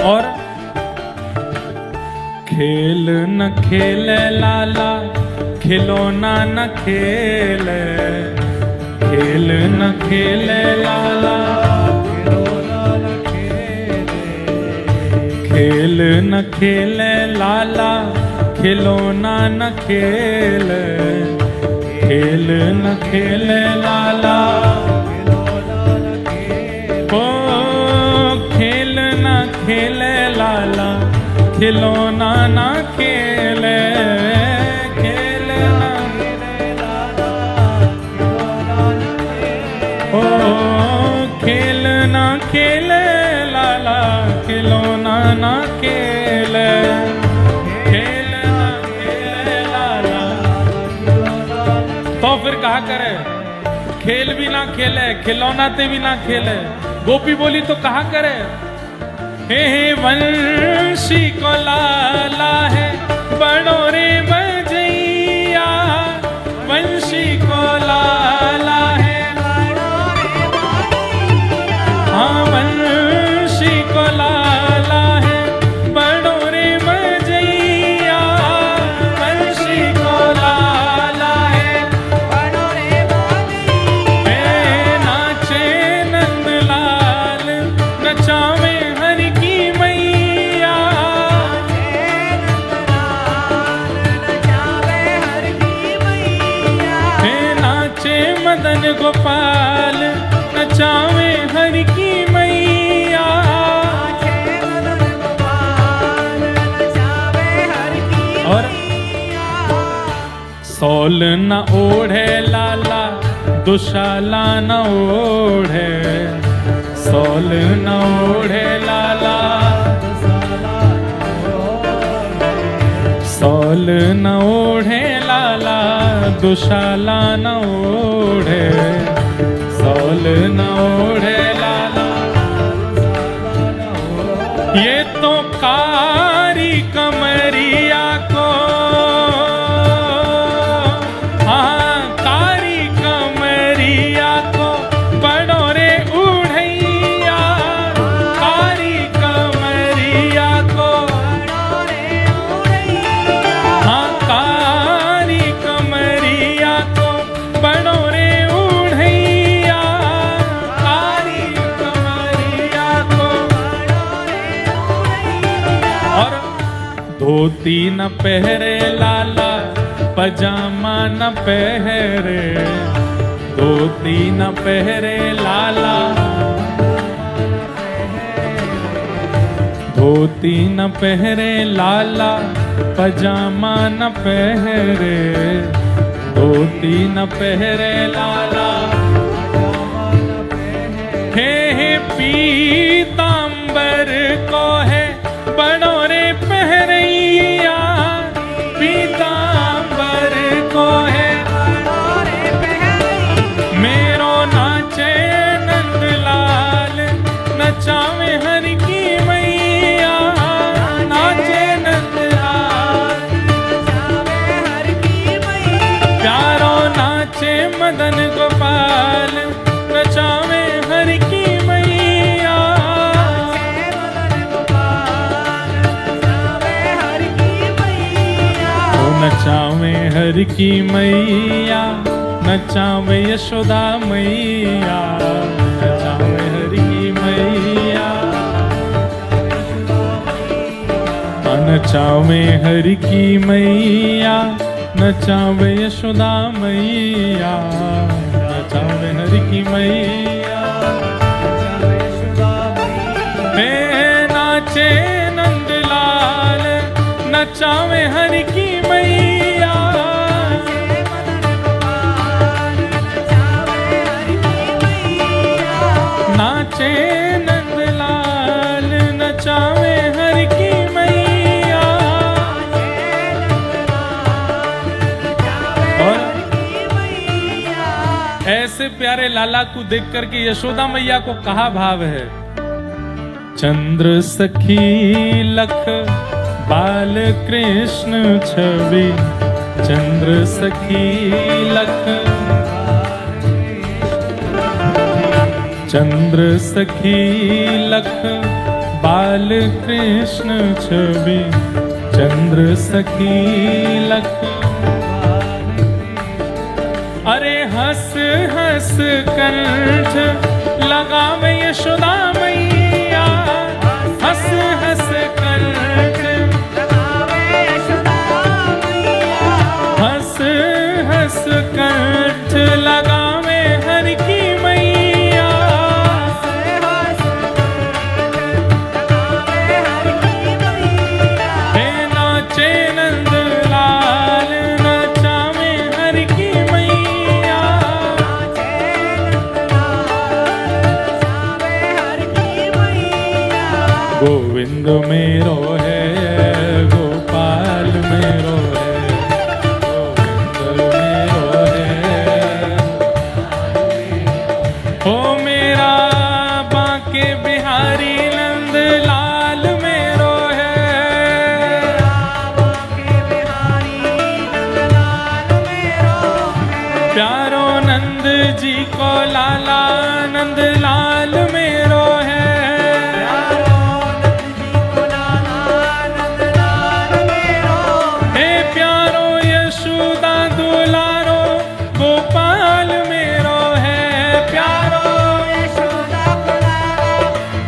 और खेल न खेले लाला, खिलौना न खेले, खेल न खेले लाला, खिलौना न खेले, खेल न खेले लाला, खिलौना न खेले, खेल न खेले लाला, खिलौना न खेले, ओ खेल न खेले लाला, खिलौना न खेले, खेल न खेले लाला, खिलौना न खेले, ओ खेल न खेले लाला, खिलौना न खेले, खेल न खेले लाला। तो फिर कहा करे, खेल भी ना खेले, खिलौना ते भी ना खेले। गोपी बोली तो कहा करे, हे वंशी को लाला है बड़ो रे बजैया, वंशी को लाला है बड़ो रे बजैया, हाँ वंशी को लाला है बड़ो रे बजैया, वंशी को लाला है बड़ो रे बजैया, हे नाचे नंदलाल, नचावे हरि की मैया, हे नाचे मदन गोपाल, नचावे हरि की मैया, और सौल न ओढ़े लाला दुशाला न ओढ़े, सौल न ओढ़े लाला, सौल न ओढ़े लाला दुशाला न ओढ़े, सौल न ओढ़े लाला। ये तो कारी कमरिया को, हाँ कारी कमरिया को बड़ोरे उड़ैया, कारी कमरिया को, हाँ कारी कमरिया को बड़ोरे उड़ैया, कारी कमरिया को। और धोती न पहरे लाला पजामा न पहरे, धोती न पहरे लाला, धोती न पहरे लाला पजामा न पहरे, धोती न पहरे लाला। हे पीतांबर को है बड़ोरे पहरैया, पीतांबर को है मेरो नाचे नंदलाल, नचावे हर की मैया, नाचे नंदलाल, प्यारो नाचे मदन गोपाल, नचावे हर की मैया, नचावे हर की मैया, नचावे यशोदा मैया, नचावे हर की मैया, नचावे हर की मैया, नचावे यशोदा मैया, नचावे हर की मैया। नाचे नंदलाल, नचावे हर की मैया, नाचे नंदलाल, नचावे हर की मैया। और ऐसे प्यारे लाला को देख करके यशोदा मैया को कहा भाव है, चंद्र सखी लख बाल कृष्ण छवि, चंद्र सखी लख, चंद्र सखी लख बाल कृष्ण छवि, चंद्र सखी लख। अरे हंस हंस कंठ लगावे यशोदा मैया, हंस हंस कंठ, हंस हंस कंठ लगावे हर की मैया, हे नाचे नंदलाल, नचावे हर की मैया, गोविंद मेरो है, गोपाल मेरो है, गोविंद मेरो है, हो मेरा बांके बिहारी नंदलाल मेरो है, प्यारो नंद जी को लाला नंदलाल मेरो है, हे प्यारो यशोदा दुलारो गोपाल मेरो है, प्यारो यशोदा दुलारो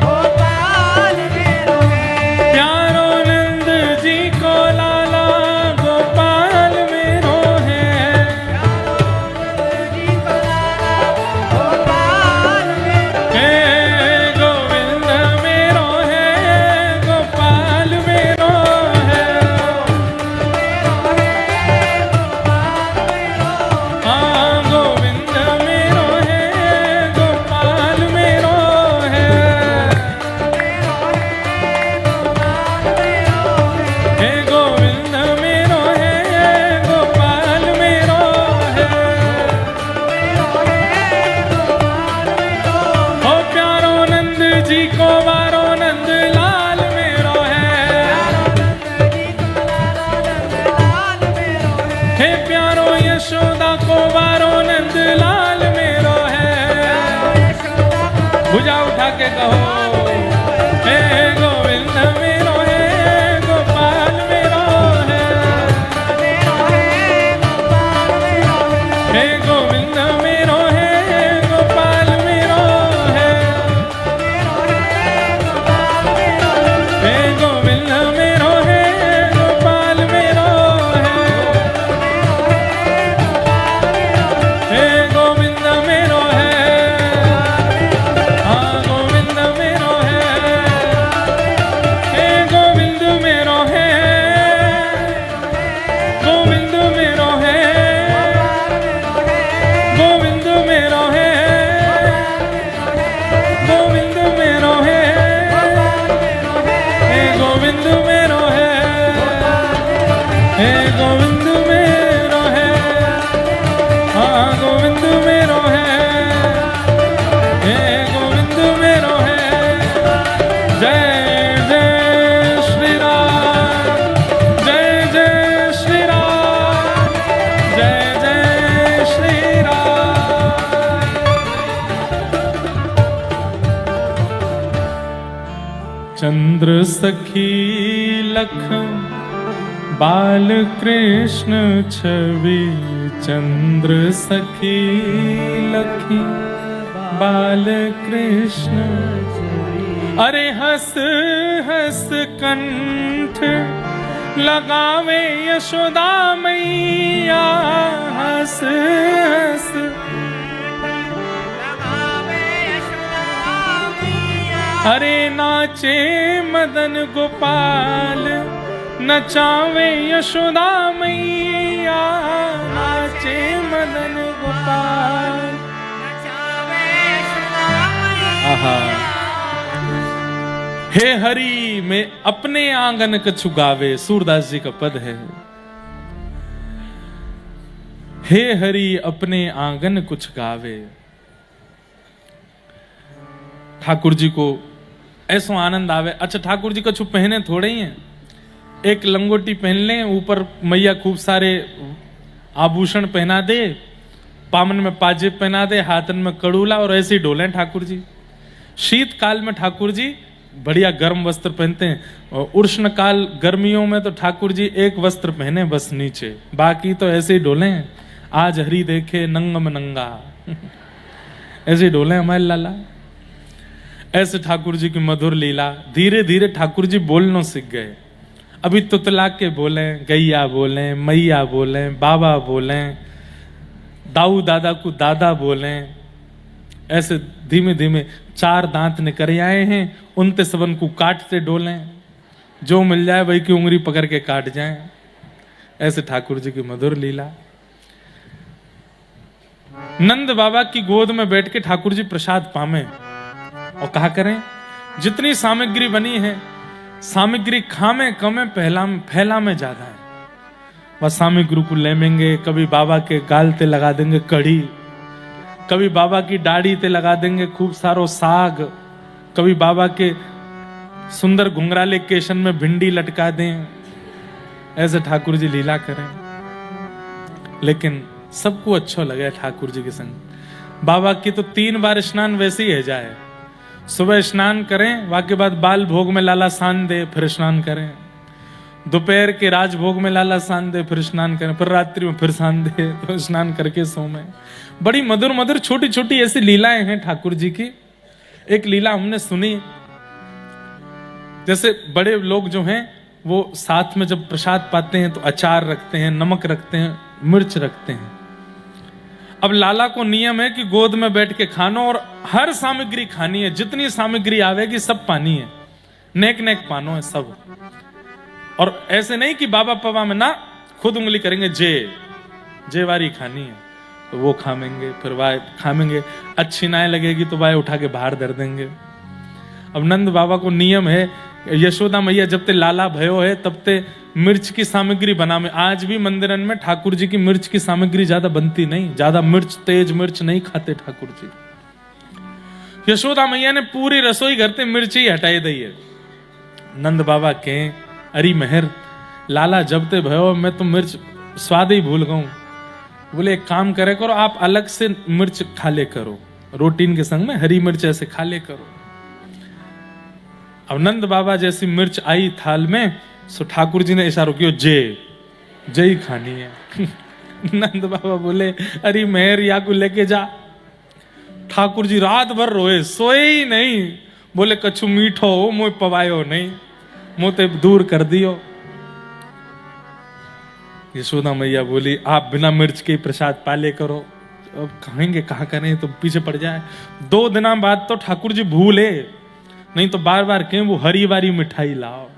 गोपाल मेरो है, प्यारो नंद जी को लाला गोपाल मेरो है, प्यारो नंद जी को लाला गोपाल मेरो के कहो, हे गोविंद मेरो है, गोपाल मेरो है, हे गोविंद मेरो है, गोपाल मेरो है, हे गोविंद मेरो है, गोपाल मेरो है, हे गोविंद मेरो है, हाँ गोविंद मेरो है, हे गोविंद मेरो है, गोविंद मेरो है, गोविंद मेरो है, गोविंद मेरो है, हे गोविंद मेरो है, हे गोविंद मेरो है, हाँ गोविंद मेरो है, हे गोविंद मेरो है। जय जय श्री राम, जय जय श्री राम, जय जय श्री राम। चंद्र सखी लख बाल कृष्ण छवि, चंद्र सखी लखी बाल कृष्ण, अरे हंस हंस कंठ लगावे यशोदा मैया, हंस हंस अरे नाचे मदन गोपाल, नचावे यशोदा मैया, नाचे मदन गोपाल। आहा, हे हरि में अपने आंगन कछु गावे, सूरदास जी का पद है। हे हरि अपने आंगन कुछ गावे। ठाकुर जी को ऐसो आनंद आवे। अच्छा, ठाकुर जी कछु पहने थोड़े ही हैं, एक लंगोटी पहन लें, ऊपर मैया खूब सारे आभूषण पहना दे, पामन में पाजेब पहना दे, हाथन में कड़ूला, और ऐसे ही डोलें ठाकुर जी। शीतकाल में ठाकुर जी बढ़िया गर्म वस्त्र पहनते हैं, और उष्ण काल गर्मियों में तो ठाकुर जी एक वस्त्र पहने बस नीचे, बाकी तो ऐसे ही डोलें। आज हरि देखे नंगम नंगा ऐसे ही डोलें हमारे लाला। ऐसे ठाकुर जी की मधुर लीला। धीरे धीरे ठाकुर जी बोलना सीख गए। अभी तुतला के बोले, गैया बोले, मैया बोले, बाबा बोले, दाऊ दादा को दादा बोले। ऐसे धीमे धीमे 4 दांत निकल आए हैं, उनते सबन को काटते डोलें, जो मिल जाए वही की उंगली पकड़ के काट जाएं। ऐसे ठाकुर जी की मधुर लीला। नंद बाबा की गोद में बैठ के ठाकुर जी प्रसाद पामे, और कहा करें जितनी सामग्री बनी है, सामग्री खामे कमे फैला में ज्यादा है। बस सामग्री को लेमेंगे, कभी बाबा के गाल ते लगा देंगे कढ़ी, कभी बाबा की दाढ़ी ते लगा देंगे खूब सारो साग, कभी बाबा के सुंदर घुंघराले केशन में भिंडी लटका दें। ऐसे ठाकुर जी लीला करें, लेकिन सबको अच्छा लगे ठाकुर जी के संग। बाबा की तो 3 बार स्नान वैसे ही है जाए। सुबह स्नान करें, वाके बाद बाल भोग में लाला सान दे, फिर स्नान करें। दोपहर के राजभोग में लाला सान दे, फिर स्नान करें, फिर रात्रि में फिर सान दे, तो स्नान करके सोमें। बड़ी मधुर मधुर छोटी छोटी ऐसी लीलाएं हैं ठाकुर जी की। एक लीला हमने सुनी, जैसे बड़े लोग जो हैं वो साथ में जब प्रसाद पाते हैं तो अचार रखते हैं, नमक रखते हैं, मिर्च रखते हैं। अब लाला को नियम है कि गोद में बैठ के खानो, और हर सामग्री खानी है, जितनी सामग्री आवेगी सब पानी है, नेक नेक पानो है सब। और ऐसे नहीं कि बाबा पवा में ना, खुद उंगली करेंगे, जे वारी खानी है तो वो खामेंगे, फिर वाय खामेंगे, अच्छी नाय लगेगी तो वाय उठा के बाहर धर देंगे। अब नंद बाबा को नियम है, यशोदा मैया जब ते लाला भयो है तब ते मिर्च की सामग्री बना में। आज भी मंदिरन में ठाकुर जी की मिर्च की सामग्री ज्यादा बनती नहीं, ज्यादा मिर्च, तेज मिर्च नहीं खाते ठाकुर जी। यशोदा मैया ने पूरी रसोई घर से मिर्च ही हटाई दी है। नंद बाबा के अरी मेहर, लाला जब ते भयो मैं तो मिर्च स्वाद ही भूल गऊं। बोले एक काम करे करो, आप अलग से मिर्च खा ले करो, रोटीन के संग में हरी मिर्च ऐसे खा ले करो। अब नंद बाबा जैसी मिर्च आई थाल में, सो ठाकुर जी ने इशारा किया, जे ही खानी है। नंद बाबा बोले, अरे मेहर या को लेके जा। ठाकुर जी रात भर रोए, सोए ही नहीं। बोले कछु मीठो हो मोह पवायो नहीं, मोते दूर कर दियो। यशोदा मैया बोली, आप बिना मिर्च के प्रसाद पाले करो। अब कहेंगे कहाँ करें, तो पीछे पड़ जाए। 2 दिन बाद तो ठाकुर जी भूले, नहीं तो बार बार कहें वो हरी वारी मिठाई लाओ।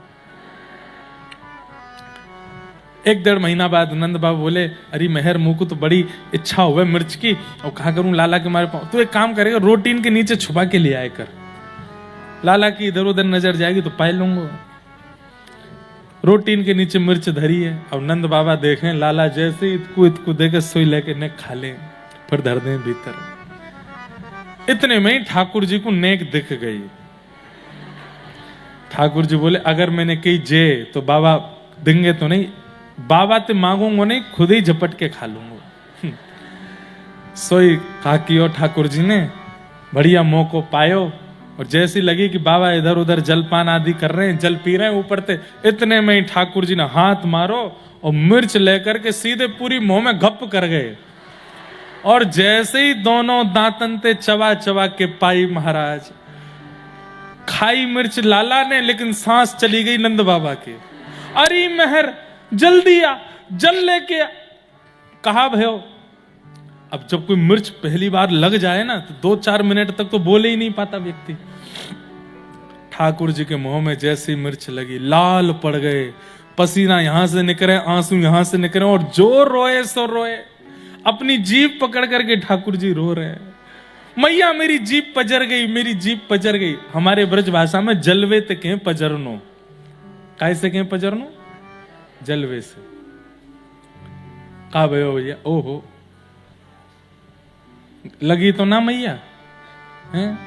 1-1.5 महीना बाद नंद बाबा बोले, अरे मेहर मुंह को तो बड़ी इच्छा हुआ मिर्च की, और कहा करूं लाला के मारे पाऊं। तो एक काम करेगा, रोटीन के नीचे छुपा के ले आए कर, लाला की इधर उधर नजर जाएगी तो पाई लूंगा। रोटीन के नीचे मिर्च धरी है। अब नंद बाबा देखें, लाला जैसे इतकू देके सुई लेके ने खा ले, फिर धर दें भीतर। इतने में ही ठाकुर जी को नेक दिख गई। ठाकुर जी बोले, अगर मैंने कही जे तो बाबा देंगे तो नहीं, बाबा ते मांगूंगा नहीं, खुद ही झपट के खा लूंगा। सोई काकियो ठाकुर जी ने बढ़िया मौको पायो, और जैसी लगी कि बाबा इधर उधर जलपान आदि कर रहे हैं, जल पी रहे हैं ऊपर से, इतने में ही ठाकुर जी ने हाथ मारो और मिर्च लेकर के सीधे पूरी मुंह में घप कर गए। और जैसे ही दोनों दांतन ते चबा चबा के पाई महाराज, खाई मिर्च लाला ने, लेकिन सांस चली गई नंद बाबा की। अरे मेहर जल्दी आ, जल लेके आ। कहा भयो। अब जब कोई मिर्च पहली बार लग जाए ना, तो 2-4 मिनट तक तो बोले ही नहीं पाता व्यक्ति। ठाकुर जी के मुंह में जैसी मिर्च लगी, लाल पड़ गए, पसीना यहां से निकले, आंसू यहां से निकले, और जो रोए सो रोए। अपनी जीभ पकड़ करके ठाकुर जी रो रहे हैं, मैया मेरी जीभ पजर गई, मेरी जीभ पजर गई। हमारे ब्रज भाषा में जलवे ते कहें पजरनो। कैसे कहें पजरनो? जलवे से। कहा भयो भैया, ओहो लगी तो ना मैया, हैं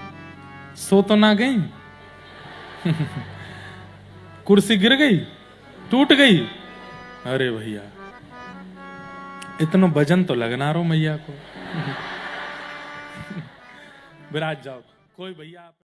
सो तो ना गई। कुर्सी गिर गई, टूट गई। अरे भैया इतना वजन तो लगना रो मैया को। विराज जाओ कोई भैया।